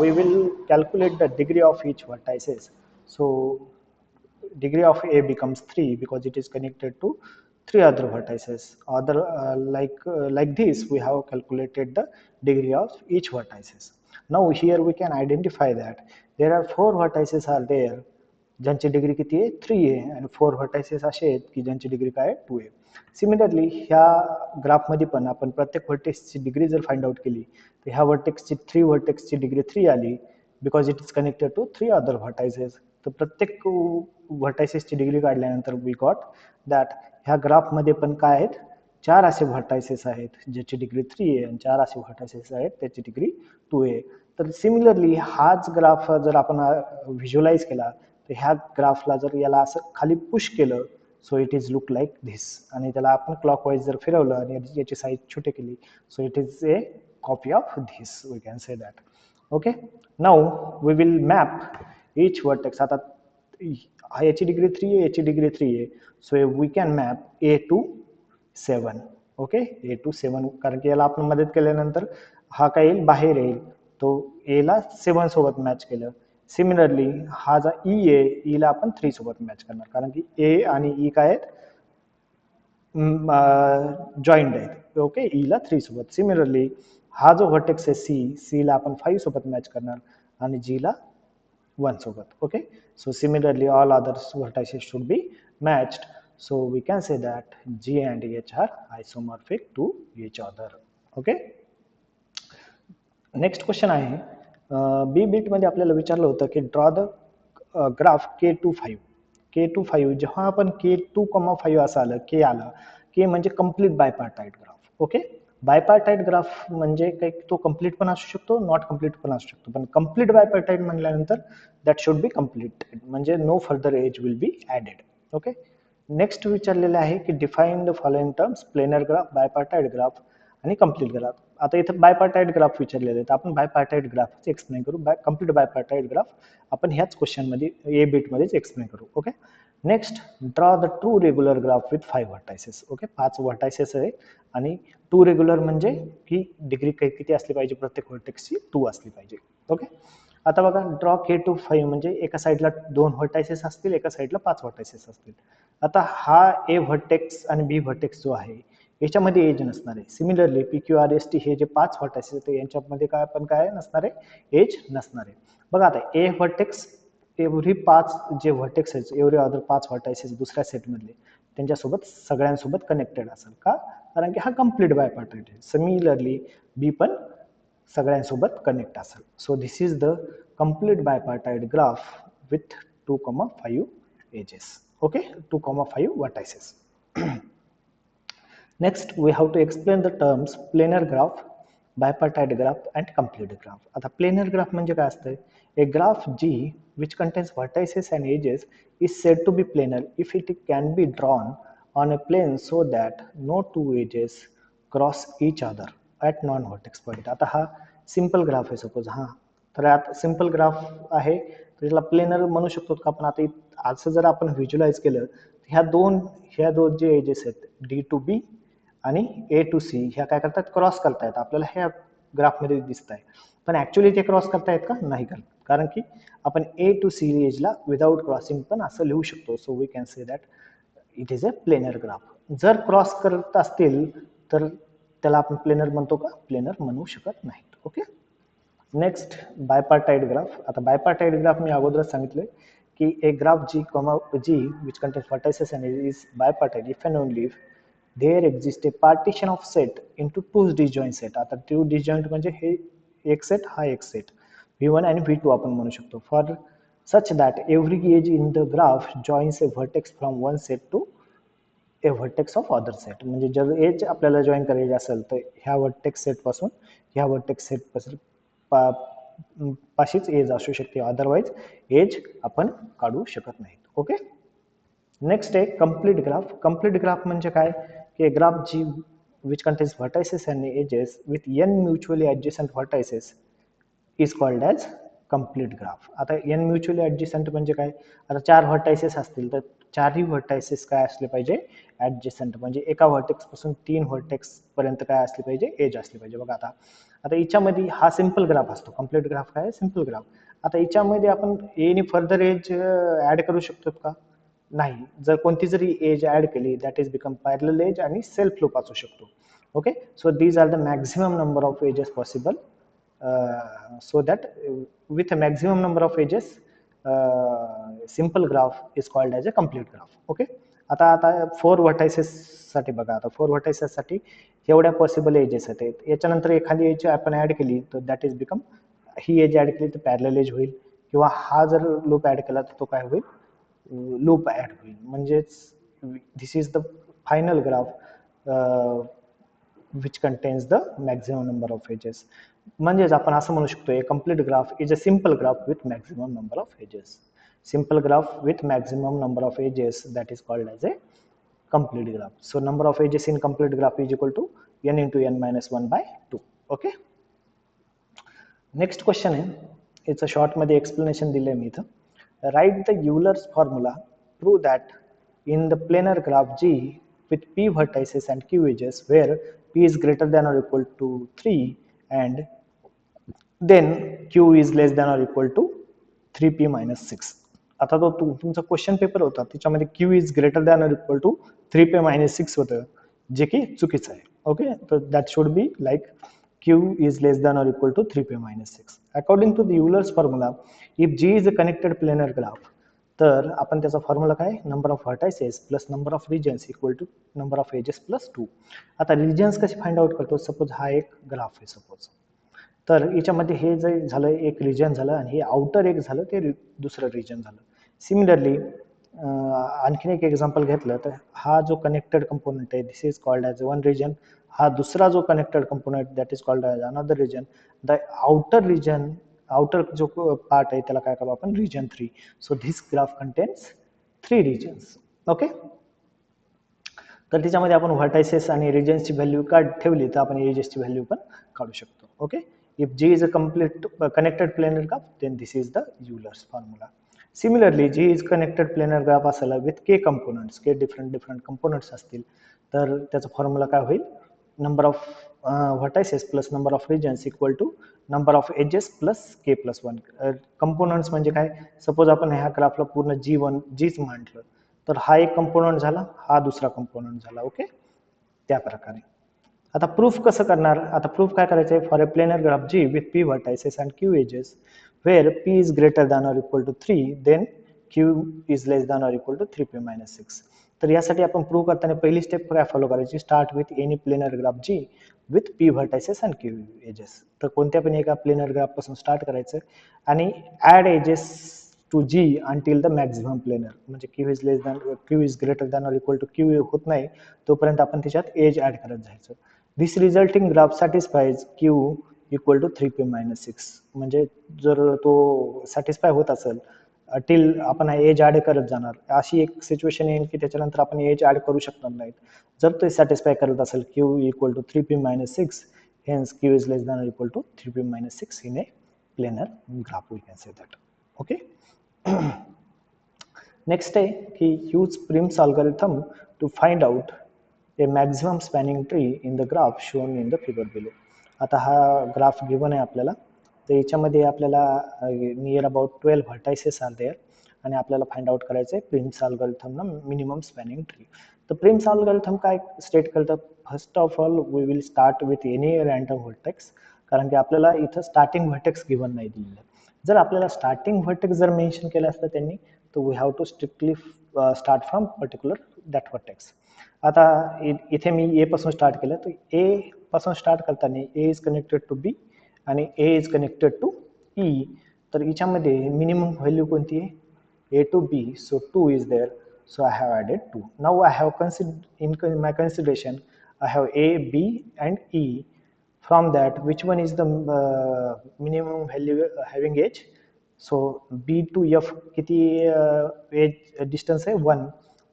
We will calculate the degree of each vertices. So degree of A becomes 3 because it is connected to 3 other vertices. Other like this, we have calculated the degree of each vertices. Now here we can identify that there are 4 vertices are there ज्यांची degree किती आहे 3 आहे आणि 4 vertices असे आहेत की ज्यांची degree काय 2 आहे. सिमिलरली ह्या ग्राफमध्ये पण आपण प्रत्येक व्हर्टेक्सची डिग्री जर फाइंड आउट केली तर ह्या व्हर्टेक्सची 3 व्हर्टेक्सची डिग्री 3 आली because it is connected to 3 other vertices. तर प्रत्येक व्हर्टायसेसची डिग्री काढल्यानंतर वी गॉट दॅट ह्या ग्राफमध्ये पण काय आहेत 4 असे व्हर्टायसेस आहेत ज्याची डिग्री 3 आहे आणि 4 असे व्हर्टायसेस आहेत त्याची डिग्री 2 आहे. तर सिमिलरली हाच ग्राफ जर आपण व्हिज्युअलाइज केला तर ह्या ग्राफला जर याला असं खाली पुश केलं सो it is look like this आणि त्याला आपण क्लॉकवाईज जर फिरवलं आणि याची साईज छोटी केली so it is a copy of this. We can say that. Okay. Now we will map each vertex. आता याची डिग्री 3 आहे याची डिग्री 3 आहे so we can map A to 7. Okay. A to 7 कारण की याला आपण मदत केल्यानंतर हा काय येईल बाहेर येईल तो A ला 7 सोबत मॅच केलं. सिमिलरली हा जो E आहे E ला आपण 3 सोबत मॅच करणार कारण की A आणि E काय आहेत जॉईंट आहेत. ओके. E ला 3 सोबत. सिमिलरली हा जो व्हर्टेक्स आहे C ला आपण 5 सोबत मॅच करणार आणि G ला 1 सोबत. Okay. So similarly all others vertices should be matched. So we can say that G and H are isomorphic to each other. Okay. Next question आहे बी बीट मध्ये आपल्याला विचारलं होतं की draw the graph K25. K25 जेव्हा आपण K2,5 असं आलं K आलं K म्हणजे complete bipartite graph. Okay. बायपार्टाइट graph म्हणजे काही तो कम्प्लीट पण असू शकतो नॉट कम्प्लीट पण असू शकतो पण कम्प्लीट बायपार्टाइट म्हणल्यानंतर दॅट शुड बी कम्प्लीट म्हणजे no further edge will be added. Okay. Next विचारलेले आहे की define the following terms planar graph bipartite graph आणि कम्प्लीट ग्राफ. आता इथं बायपार्टाइट ग्राफ विचारलेले आहेत आपण बायपार्टाइट ग्राफ एक्सप्लेन करू. कम्प्लीट बायपार्टाइट ग्राफ आपण ह्याच क्वेश्चनमध्ये ए बीटमध्येच एक्सप्लेन करू. Okay. Next draw the two regular graph with 5 vertices. Okay. 5 vertices आहे आणि 2 रेग्युलर म्हणजे की डिग्री किती असली पाहिजे प्रत्येक व्हर्टेक्सची 2 असली पाहिजे. ओके. आता बघा ड्रॉ K25 म्हणजे एका साईडला 2 व्हर्टायसेस असतील एका साईडला 5 व्हर्टायसेस असतील. आता हा ए व्हर्टेक्स आणि बी व्हर्टेक्स जो आहे याच्यामध्ये एज नसणार आहे. सिमिलरली PQRST हे जे 5 व्हर्टायसेस आहेत यांच्यामध्ये काय पण काय नसणार आहे एज नसणार आहे. बघा आता ए व्हर्टेक्स एव्हरी 5 जे व्हर्टेक्स आहेत एव्हरी अदर 5 व्हर्टायसेस दुसऱ्या सेटमधले त्यांच्यासोबत सगळ्यांसोबत कनेक्टेड असेल का कारण की हा कम्प्लीट बायपार्टाइट आहे. सिमिलरली बी पण सगळ्यांसोबत कनेक्ट असेल. So this is the complete bipartite graph with 2,5 edges. Okay. 2,5 vertices. Next, we have to explain the terms planar graph, bipartite graph and complete graph. आता planar graph म्हणजे काय असतं? A graph G which contains vertices and edges is said to be planar if it can be drawn on a plane so that no two edges cross each other at non-vertex point. आता हा simple graph आहे suppose हा. तर आता simple graph आहे तर याला planar म्हणू शकतो का आपण. आता असं जर आपण व्हिज्युअलाइज केलं ह्या दोन जे एजेस आहेत डी टू बी आणि ए टू सी ह्या काय करतात क्रॉस करतायत आपल्याला ह्या ग्राफमध्ये दिसत आहे. पण ऍक्च्युली ते क्रॉस करतायत का नाही करत कारण की आपण ए टू सी एजला विदाउट क्रॉसिंग पण असं लिहू शकतो. So we can say that it is a planar graph. जर क्रॉस करत असतील तर त्याला आपण प्लेनर म्हणतो का प्लेनर म्हणू शकत नाहीत. ओके. Next bipartite graph. आता बायपार्टाइड ग्राफ मी अगोदरच सांगितलं की a graph G which contains vertices and is bipartite if and only if there exists a partition of set into two disjoint set. आता two disjoint म्हणजे हे एक set हा एक सेट V1 आणि V2 आपण म्हणू शकतो. For such that every edge in the graph joins a vertex from one set to a vertex of other set. म्हणजे जर एज आपल्याला जॉईन करायची असेल तर ह्या वर्टेक्स सेट पासून ह्या वर्टेक्स सेट पासून पाशीच एज असू शकते, अदरवाइज एज आपण काढू शकत नाहीत. ओके. नेक्स्ट आहे कंप्लीट ग्राफ. कंप्लीट ग्राफ म्हणजे काय की graph G which contains vertices and edges with n mutually adjacent vertices is called as complete graph. आता n म्युच्युअली ऍडजस्टंट म्हणजे काय. आता चार व्हर्टायसेस असतील तर चारही व्हर्टायसेस काय असले पाहिजे ऍडजस्टंट म्हणजे एका व्हर्टेक्स पासून तीन व्हर्टेक्स पर्यंत काय असले पाहिजे एज असले पाहिजे. बघा आता आता याच्यामध्ये हा सिंपल ग्राफ असतो. कंप्लीट ग्राफ काय सिंपल ग्राफ. आता याच्यामध्ये आपण एनी फर्दर एज ऍड करू शकतो का नाही. जर कोणती जरी एज ऍड केली that is become parallel edge आणि सेल्फ लूप असू शकतो. Okay. So these are the maximum number of edges possible. So that with a maximum number of edges simple graph is called as a complete graph. Okay. आता four vertices साठी बघा. आता four vertices साठी एवढ्या possible edges आहेत. याच्यानंतर एखादी as आपण ऍड केली तर दॅट इज बिकम ही एज ऍड केली तर पॅरलल एज होईल किंवा हा जर लूप ऍड केला तर तो काय होईल लूप ऍड होईल. म्हणजेच this is the final graph which contains the maximum number of edges. म्हणजेच आपण असं म्हणू शकतो a complete graph is a simple graph with maximum number of edges. Simple graph with maximum number of edges that is called as a complete graph. So number of edges in complete graph is equal to n into n minus 1 by 2. Okay. Next question आहे it's a short मध्ये explanation दिले मी इथं. Write the Euler's formula prove that in the planar graph G with p vertices and q edges where p is greater than or equal to 3 and then q is less than or equal to 3p minus 6. आता तो तुमचा question paper होता त्याच्यामध्ये q is greater than or equal to 3p minus 6 होतं जे की चुकीचं आहे. Okay. तर that should be like q is less than or equal to 3p minus 6. According to the Euler's formula, if G is a connected planar graph तर आपण त्याचा formula काय number of vertices plus number of regions equal to number of edges plus 2. आता reasons कसे find out करतो. Suppose हा एक graph आहे सपोज तर याच्यामध्ये हे जे झालं एक रिजन झालं आणि हे आउटर एक झालं ते दुसरं रिजन झालं. सिमिलरली आणखीन एक एक्झाम्पल घेतलं तर हा जो कनेक्टेड कंपोनंट आहे this is called as one region. हा दुसरा जो connected component that is called as another region. The outer जो पार्ट आहे त्याला काय करू आपण region 3. So this graph contains 3 regions. Okay. तर त्याच्यामध्ये आपण व्हर्टायसेस आणि रिजन्सची व्हॅल्यू ठेवली तर आपण एजेसची व्हॅल्यू पण काढू शकतो. Okay. If G is a complete connected planar graph then this is the Euler's formula. Similarly G is connected planar graph असेल with k components, k different components असतील तर त्याचा फॉर्म्युला काय होईल number of vertices plus number of regions equal to number of edges plus k plus 1. Components म्हणजे काय suppose आपण ह्या ग्राफला पूर्ण जीच म्हटलं तर हा एक कंपोनंट झाला हा दुसरा कंपोनंट झाला. ओके. त्या प्रकारे आता प्रूफ कसं करणार. आता प्रूफ काय करायचं आहे for a planar graph G with p vertices and q edges where p is greater than or equal to 3 then q is less than or equal to 3p minus 6. तर यासाठी आपण prove करताना पहिली step काय follow करायची start with any planar graph G with p vertices and q edges. तर कोणत्या पण एका प्लेनर ग्राफ पासून स्टार्ट करायचं आणि add edges to G until the maximum planar. म्हणजे Q is greater than or equal to Q होत नाही तोपर्यंत आपण त्याच्यात एज ऍड करत जायचं. This resulting graph satisfies Q equal to 3p minus 6. म्हणजे जर तो सॅटिस्फाय होत असेल टिल आपण एज ऍड करत जाणार, अशी एक सिच्युएशन येईल की त्याच्यानंतर आपण एज ऍड करू शकणार नाहीत. जर ते सॅटिस्फाय करत असेल Q equal to 3p minus 6, hence Q is less than or equal to 3p minus 6 in a planar graph, we can say that. Okay. Next है कि use Prim's algorithm to find out a maximum spanning tree in the graph shown in the figure below. आता हा graph given आहे आपल्याला, तर याच्यामध्ये आपल्याला near about 12 vertices are there आणि आपल्याला फाइंड आउट करायचं आहे Prim's algorithm minimum spanning tree. तर प्रिम्स अल्गोरिथम काय स्टेट करतं, first of all we will start with any random vertex, कारण की आपल्याला इथं स्टार्टिंग व्हर्टेक्स गिवन नाही दिलेलं. जर आपल्याला स्टार्टिंग व्हर्टेक्स जर मेन्शन केलं असतं त्यांनी, तर we have to strictly start from particular that vertex. आता इथे मी ए पासून स्टार्ट केलं, तर ए पासून स्टार्ट करताना ए इज कनेक्टेड टू बी आणि ए इज कनेक्टेड टू ई. तर याच्यामध्ये मिनिमम व्हॅल्यू कोणती आहे, A to B, so 2 is there, so I have added 2. Now I have in my consideration I have A, B and E. From that, which one is the minimum value having age? So B to F किती age distance है 1,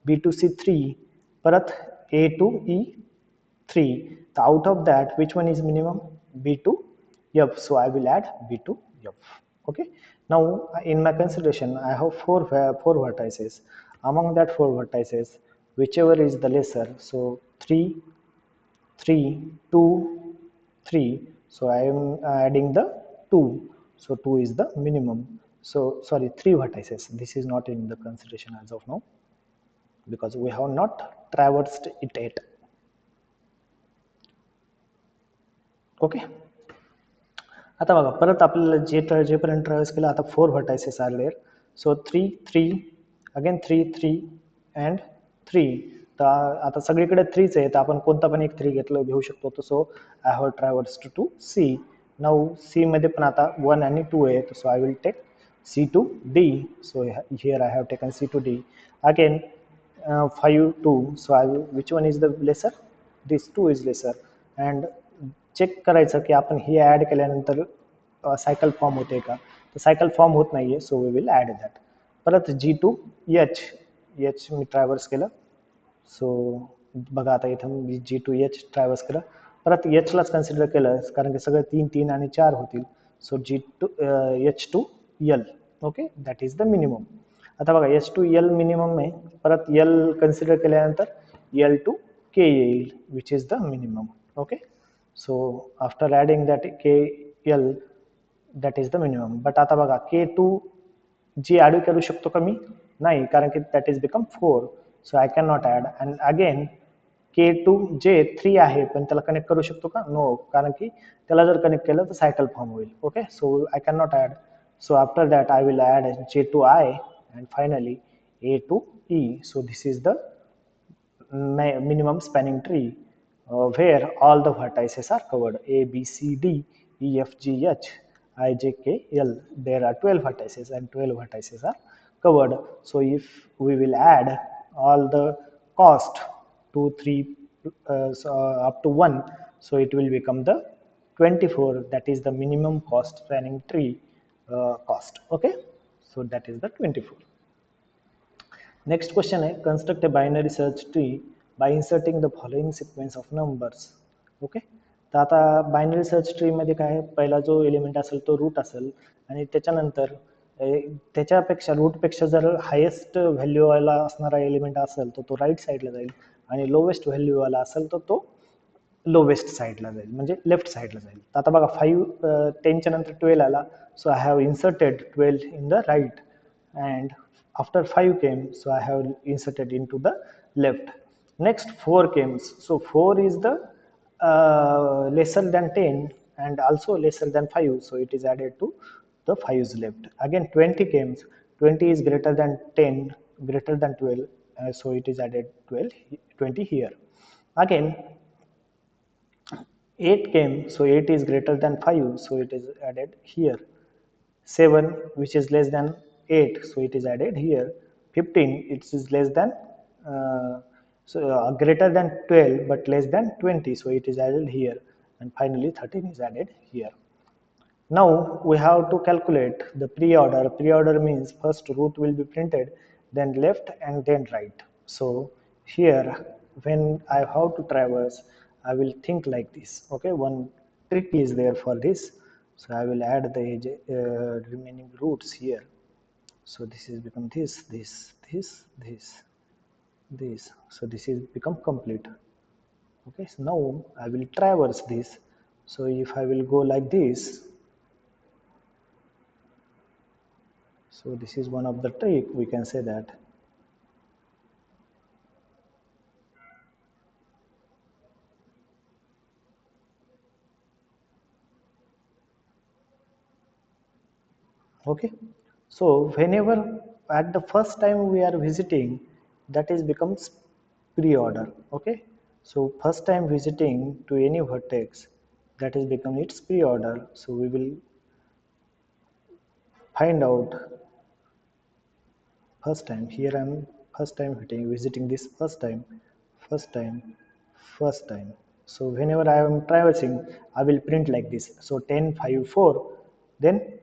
B to C 3, परत A to E 3. So out of that, which one is minimum? B to F. So I will add B to F. Okay. Now in my consideration I have four vertices. Among that four vertices, whichever is the lesser, so 3 3 2 3, so I am adding the 2, so 2 is the minimum. So sorry, 3 vertices, this is not in the consideration as of now because we have not traversed it yet. Okay. आता बघा परत आपल्याला जेपर्यंत travels केलं, आता 4 vertices are there. So 3 3 again 3 3 and 3. तर आता सगळीकडे 3च आहे, तर आपण कोणता पण एक 3 घेऊ शकतो. सो आय हॅव ट्रॅव्हल्स्ड टू सी. नाऊ सी मध्ये पण आता 1 आणि 2 आहे, so I will take C to D. So here I have taken C to D. Again 5 2, so I will which one is the lesser, this 2 is lesser. And check करायचं की आपण हे add केल्यानंतर सायकल फॉर्म होते का, तर cycle form होत नाही आहे, so we will add that. परत G टू एच मी ट्रॅव्हर्स केलं. सो बघा आता इथं मी G टू एच ट्रॅव्हर्स केलं, परत एचलाच कन्सिडर केलं कारण की सगळं 3 3 आणि 4 होतील. So H to L. Okay, that is the minimum. आता बघा H टू L मिनिमम आहे, परत L कन्सिडर केल्यानंतर L टू K येईल, which is the minimum. Okay. So after adding that KL, that is the minimum. But आता बघा K2 G add करू शकतो का मी, नाही, कारण की that is become 4, so I cannot add. And again K2 J 3 आहे, पण त्याला कनेक्ट करू शकतो का, नो, कारण की त्याला जर कनेक्ट केलं तर सायकल फॉर्म होईल. Okay, so I cannot add. So after that I will add J to I and finally A to E. So this is the minimum spanning tree. Where all the vertices are covered, A, B, C, D, E, F, G, H, I, J, K, L. There are 12 vertices and 12 vertices are covered. So if we will add all the cost 2, 3, up to 1, so it will become the 24. That is the minimum cost spanning tree cost. Okay, so that is the 24. Next question है, construct a binary search tree by inserting the following sequence of numbers. Okay, तर आता binary search tree मध्ये काय, पहिला जो element असेल तो root असेल आणि त्याच्यानंतर त्याच्यापेक्षा रूटपेक्षा जर हायेस्ट व्हॅल्यूवाला असणारा एलिमेंट असेल तर तो राईट साईडला जाईल आणि लोवेस्ट व्हॅल्यूवाला असेल तर तो लोवेस्ट साईडला जाईल, म्हणजे लेफ्ट साईडला जाईल. आता बघा 5 10च्या नंतर 12 आला, so I have inserted 12 in the right and after 5 came, so I have inserted into the left. Next 4 came, so 4 is the lesser than 10 and also lesser than 5, so it is added to the 5's left. Again 20 came, 20 is greater than 10, greater than 12, so it is added 20 here. Again 8 came, so 8 is greater than 5, so it is added here. 7, which is less than 8, so it is added here. 15, it is less than greater than 12 but less than 20, so it is added here. And finally 13 is added here. Now we have to calculate the pre-order. Pre-order means first root will be printed, then left and then right. So here when I have to traverse, I will think like this. Okay, one trick is there for this. So I will add the remaining roots here. So this is become this. So this is become complete. Okay, so now I will traverse this. So if I will go like this, so this is one of the trick, we can say that. Okay, so whenever at the first time we are visiting, that is becomes pre-order. Okay, so first time visiting to any vertex, that is become its pre-order. So we will find out first time. Here I am first time visiting this first time first time. So whenever I am traversing, I will print like this. So 10 5 4, then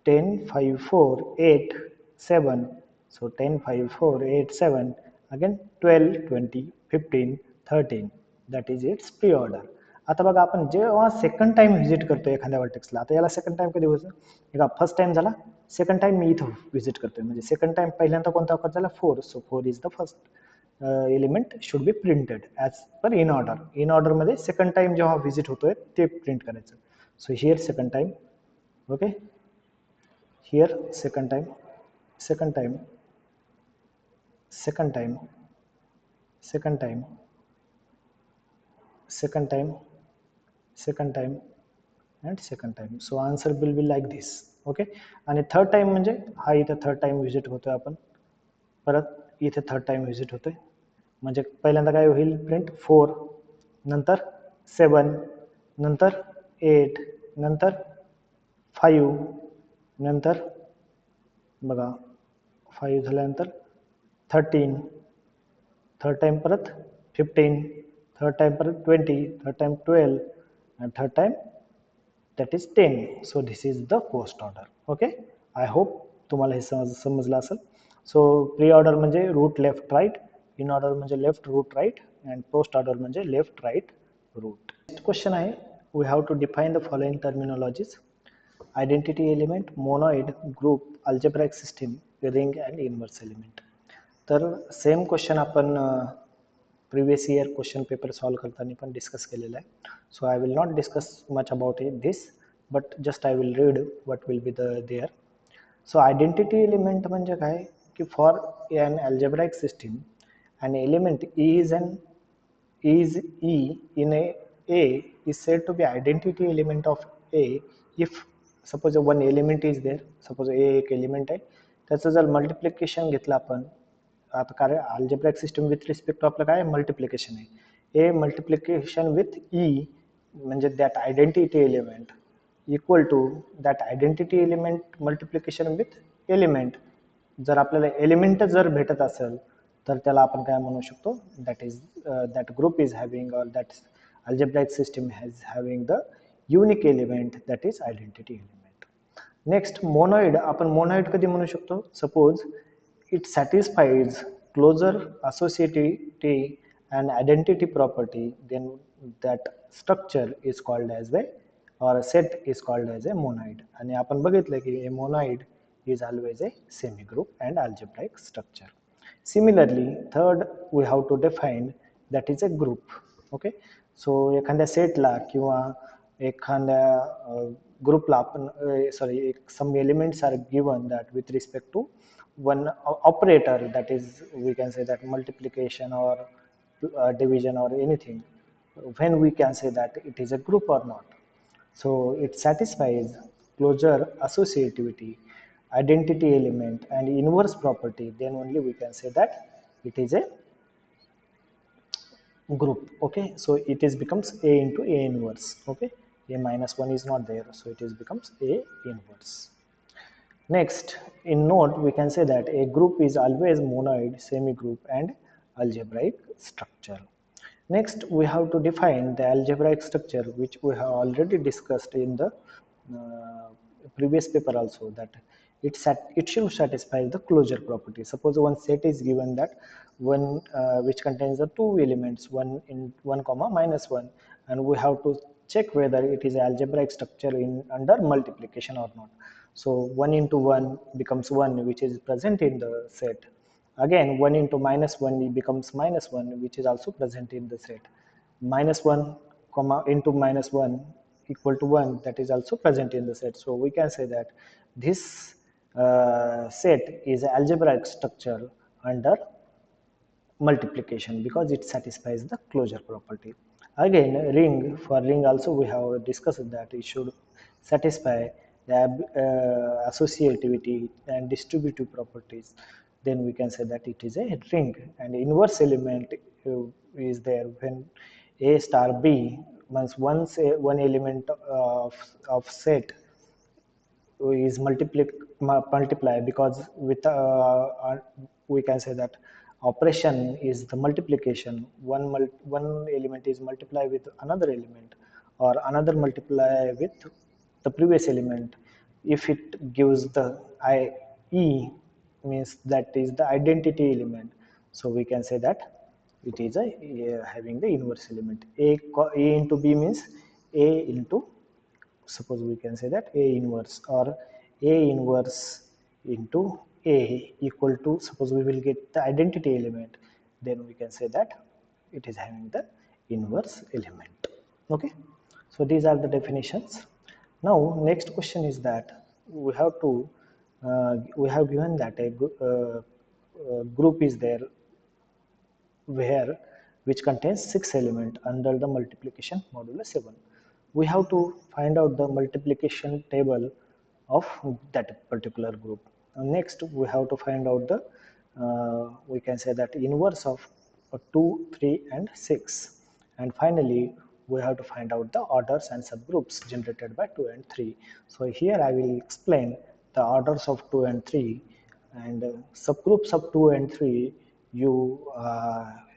10 5 4 8 7. So 10 5 4 8 7, again 12 20 15 13, that is its pre order. आता बघा आपण जेव्हा second time visit करतो एखाद्या वर्टेक्सला, आता याला second time कधी होतं, बघा फर्स्ट टाइम झाला, सेकंड टाइम मी इथं व्हिजिट करतोय, म्हणजे सेकंड टाइम पहिल्यांदा कोणता अकर झाला 4. सो 4 is the first element should be printed as per in order. इन ऑर्डरमध्ये सेकंड टाइम जेव्हा व्हिजिट होतोय ते प्रिंट करायचं. So here second time. Okay, here second time second time second time second time second time second time and second time. So answer will be like this. Okay, आणि third time म्हणजे हा इथे third time visit होतोय आपण, परत इथे third time visit होतोय, म्हणजे पहिल्यांदा काय होईल प्रिंट 4, नंतर 7, नंतर 8, नंतर 5, नंतर बघा 5 झाल्यानंतर 13, थर्ड टाइम परत 15, थर्ड टाइम परत 20, third time 12 and third time that is 10. So this is the post order. Okay, I hope तुम्हाला हे समजलं असेल. सो प्री ऑर्डर म्हणजे root left right, in order म्हणजे left root right, and post order म्हणजे left right root. Next question आहे, we have to define the following terminologies: identity element, monoid, group, algebraic system, ring and inverse element. तर same question आपण previous year question paper solve करताना पण discuss केलेला आहे. So I will not discuss much about it this, but just I will read what will be the there. So identity element म्हणजे काय की for an algebraic system an element is E in A is said to be identity element of A if suppose one element is there. suppose A एक element आहे, त्याचं जर multiplication घेतलं आपण, आता कारण algebraic system with respect to आपलं काय मल्टिप्लिकेशन आहे, ए मल्टिप्लिकेशन विथ ई म्हणजे that identity element equal to that identity element multiplication with element. जर आपल्याला एलिमेंट जर भेटत असेल तर त्याला आपण काय म्हणू शकतो, that is that group is having or that algebraic system has having the unique element that is identity element. Next monoid, आपण मोनॉइड कधी म्हणू शकतो, suppose it satisfies closure associativity and identity property, then that structure is called as a or a set is called as a monoid. आणि आपण बघितलं की a monoid is always a semi group and algebraic structure. Similarly third we have to define that is a group. okay, so एखाद्या सेटला किंवा एखाद्या ग्रुपला आपण sorry some elements are given that with respect to one operator, that is we can say that multiplication or division or anything, when we can say that it is a group or not. So it satisfies closure associativity, identity element and inverse property, then only we can say that it is a group. okay, so it is becomes A into A inverse. okay, A minus 1 is not there, so it is becomes A inverse. Next, in note, we can say that a group is always monoid, semi-group, and algebraic structure. Next, we have to define the algebraic structure, which we have already discussed in the previous paper also, that it should satisfy the closure property. Suppose one set is given that one which contains the two elements, one in 1 comma minus 1, and we have to check whether it is algebraic structure in under multiplication or not. So 1 into 1 becomes 1, which is present in the set. Again, 1 into minus 1 becomes minus 1, which is also present in the set. Minus 1 comma into minus 1 equal to 1, that is also present in the set. So we can say that this set is an algebraic structure under multiplication because it satisfies the closure property. Again, for ring also we have discussed that it should satisfy the associativity and distributive properties. Then we can say that it is a ring, and inverse element is there when A star B means one element of set is multiply because with we can say that operation is the multiplication. One element is multiply with another element, or another multiply with the previous element. If it gives the e means that is the identity element, so we can say that it is having the inverse element. A into B means A into, suppose we can say that A inverse, or A inverse into A equal to, suppose we will get the identity element, then we can say that it is having the inverse element. Okay, so these are the definitions. Now next question is that we have given that a group is there where which contains 6 elements under the multiplication modulo 7. We have to find out the multiplication table of that particular group. Next, we have to find out the we can say that inverse of 2, 3, and 6. And finally, we have to find out the orders and subgroups generated by 2 and 3. So here I will explain the orders of 2 and 3, and subgroups of 2 and 3 you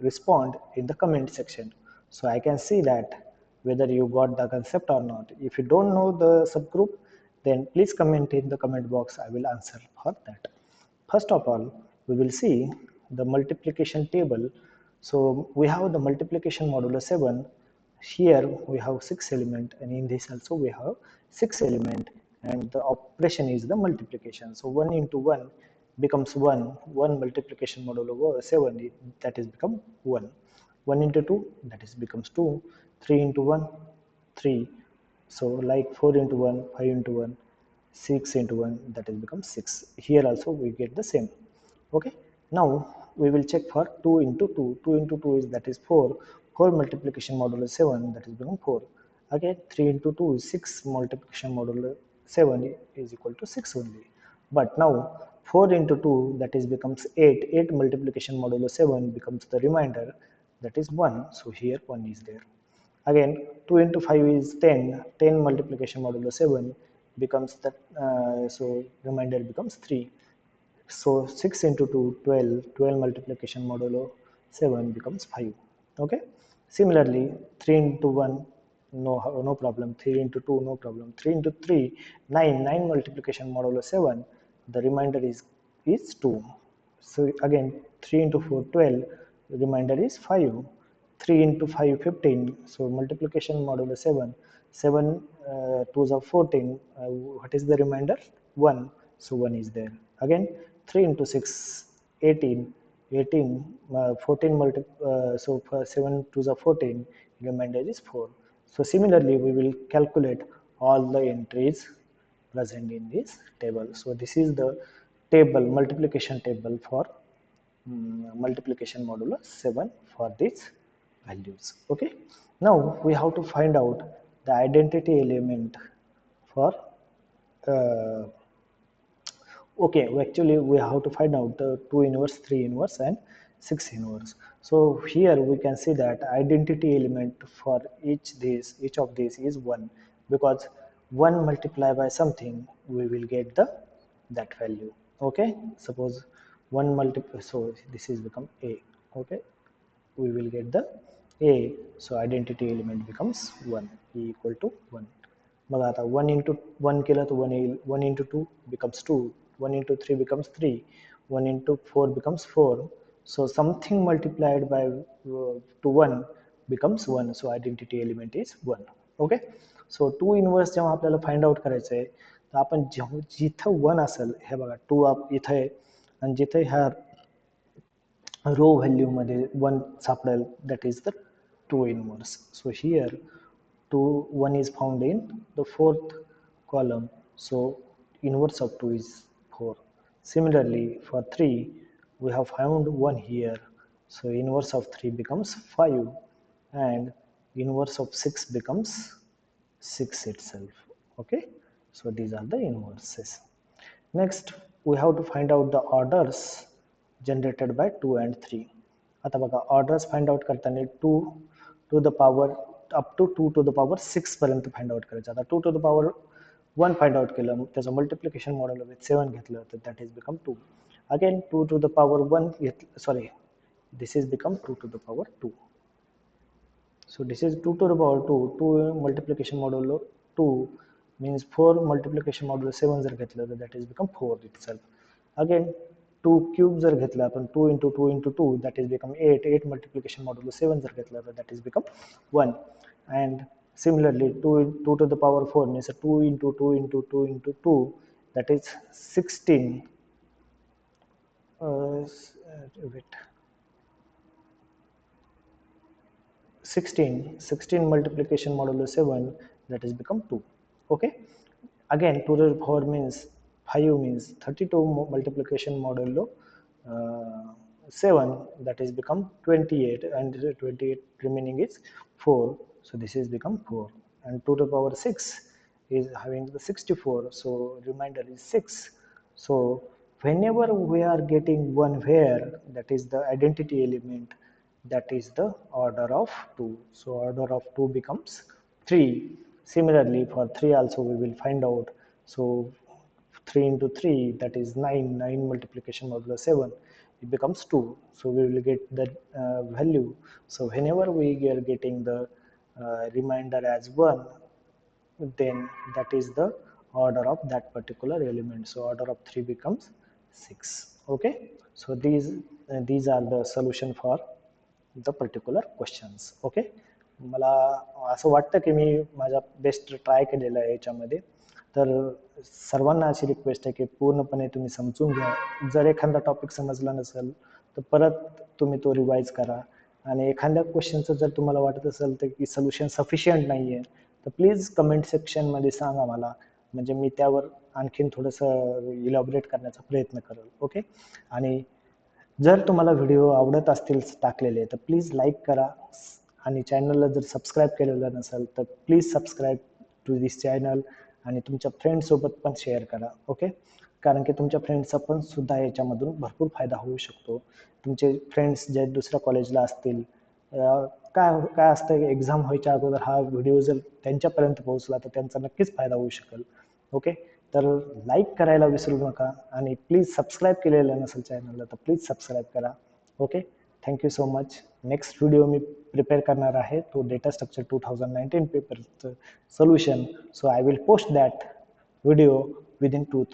respond in the comment section, so I can see that whether you got the concept or not. If you don't know the subgroup, then please comment in the comment box. I will answer for that. First of all, we will see the multiplication table. So we have the multiplication modulo 7. Here we have 6 element, and in this also we have 6 element, and the operation is the multiplication. So 1 into 1 becomes 1. 1 multiplication modulo 7, that is become 1. 1 into 2, that is becomes 2. 3 into 1, 3. So like 4 into 1, 5 into 1, 6 into 1, that is becomes 6. Here also we get the same. Okay, now we will check for 2 into 2. 2 into 2 is, that is 4. 4 multiplication modulo 7, that is become 4. Again 3 into 2 is 6. Multiplication modulo 7 is equal to 6 only. But now 4 into 2, that is becomes 8. 8 multiplication modulo 7 becomes the remainder, that is 1. So here 1 is there. Again 2 into 5 is 10. 10 multiplication modulo 7 becomes that, so remainder becomes 3. So 6 into 2, 12. 12 multiplication modulo 7 becomes 5. Okay. Similarly, 3 into 1, no problem. 3 into 2, no problem. 3 into 3, 9. 9 multiplication modulo 7. The remainder is 2. So again 3 into 4, 12. The remainder is 5. 3 into 5, 15. So multiplication modulo 7. 7 2s are 14. What is the remainder? 1. So 1 is there. Again 3 into 6, 18. 18, 14 so 7 2s are 14. Remainder is 4. So similarly, we will calculate all the entries present in this table. So this is the table, multiplication table for multiplication modulo 7 for these values. Okay, now we have to find out the identity element for okay, actually we have to find out the 2 inverse, 3 inverse, and 6 inverse. So here we can see that identity element for each of these is 1, because 1 multiplied by something we will get the that value. Okay, suppose 1 multiply, so this is become a. Okay, we will get the a, so identity element becomes 1, e equal to 1. मग आता 1 into 1 केलं तर 1 येईल, 1 into 2 becomes 2, 1 into 3 becomes 3, 1 into 4 becomes 4. So something multiplied by to 1 becomes 1, so identity element is 1. Okay, so 2 inverse जेव्हा आपल्याला find out करायचं आहे तर आपण जिथं 1 असेल, हे बघा 2 इथं आहे आणि जिथे ह्या रो व्हॅल्यू मध्ये 1 सापडेल, that is the 2 inverse. So here 1 is found in the fourth column, so inverse of 2 is 4. Similarly for 3 we have found 1 here, so inverse of 3 becomes 5 and inverse of 6 becomes 6 itself. Okay, so these are the inverses. Next we have to find out the orders generated by 2 and 3. आता बघा orders find out करताना 2 to the power up to 2 to the power 6 पर्यंत find out करायचं. आता 2 to the power 1 find out केलं, त्याचं multiplication model with 7 घेतलं तर that is become 2. Again 2 to the power 1 घेतलं, sorry this is become 2 to the power 2. So this is 2 to the power 2. 2 multiplication modulo 2 means 4 multiplication modulo 7 जर घेतलं तर that is become 4 itself. Again 2 cube जर घेतलं आपण 2 into 2 into 2 that is become 8. 8 multiplication modulo 7 जर घेतलं तर that is become 1. And similarly 2 to the power 4 means 2 into 2 into 2 into 2 that is 16. Wait. 16 multiplication modulo 7 that is become 2. Okay, again 2 to the power means 5 means 32 multiplication modulo 7 that is become 28 and 28 remaining is 4, so this is become 4. And 2 to the power 6 is having the 64, so remainder is 6. So whenever we are getting one where, that is the identity element, that is the order of 2, so order of 2 becomes 3. Similarly for 3 also we will find out, so 3 into 3 that is 9, 9 multiplication modulo 7 it becomes 2, so we will get the value. So whenever we are getting the remainder as 1, then that is the order of that particular element, so order of 3 becomes 6. Okay, so these are the solution for the particular questions. Okay, मला असं वाटतं की मी माझा best try केलेला आहे याच्यामध्ये. तर सर्वांना अशी रिक्वेस्ट आहे की पूर्णपणे तुम्ही समजून घ्या. जर एखादा टॉपिक समजला नसेल तर परत तुम्ही तो रिवाइज करा, आणि एखाद्या क्वेश्चनचं जर तुम्हाला वाटत असेल तर की सोल्युशन सफिशियंट नाही आहे तर प्लीज कमेंट सेक्शनमध्ये सांगा मला, म्हणजे मी त्यावर आणखीन थोडंसं इलॅबोरेट करण्याचा प्रयत्न करेल. ओके, आणि जर तुम्हाला व्हिडिओ आवडत असतील टाकलेले तर प्लीज लाईक करा, आणि चॅनलला जर सबस्क्राईब केलेलं नसेल तर please subscribe to this channel, आणि तुमच्या फ्रेंड्ससोबत पण शेअर करा. ओके, कारण की तुमच्या फ्रेंड्सचा पण सुद्धा याच्यामधून भरपूर फायदा होऊ शकतो. तुमचे फ्रेंड्स जे दुसऱ्या कॉलेजला असतील, काय काय असतं एक्झाम व्हायच्या अगोदर हा व्हिडिओ जर त्यांच्यापर्यंत पोहोचला तर त्यांचा नक्कीच फायदा होऊ शकेल. ओके, तर लाईक करायला विसरू नका, आणि प्लीज सबस्क्राईब केलेलं नसेल चॅनलला तर प्लीज सबस्क्राईब करा. Okay, thank you so much. Next video मी प्रिपेअर करणार आहे तो डेटा स्ट्रक्चर 2019 पेपरचं solution, so I will post that video within 2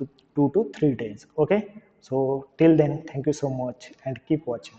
to 3 days. Okay, so till then thank you so much and keep watching.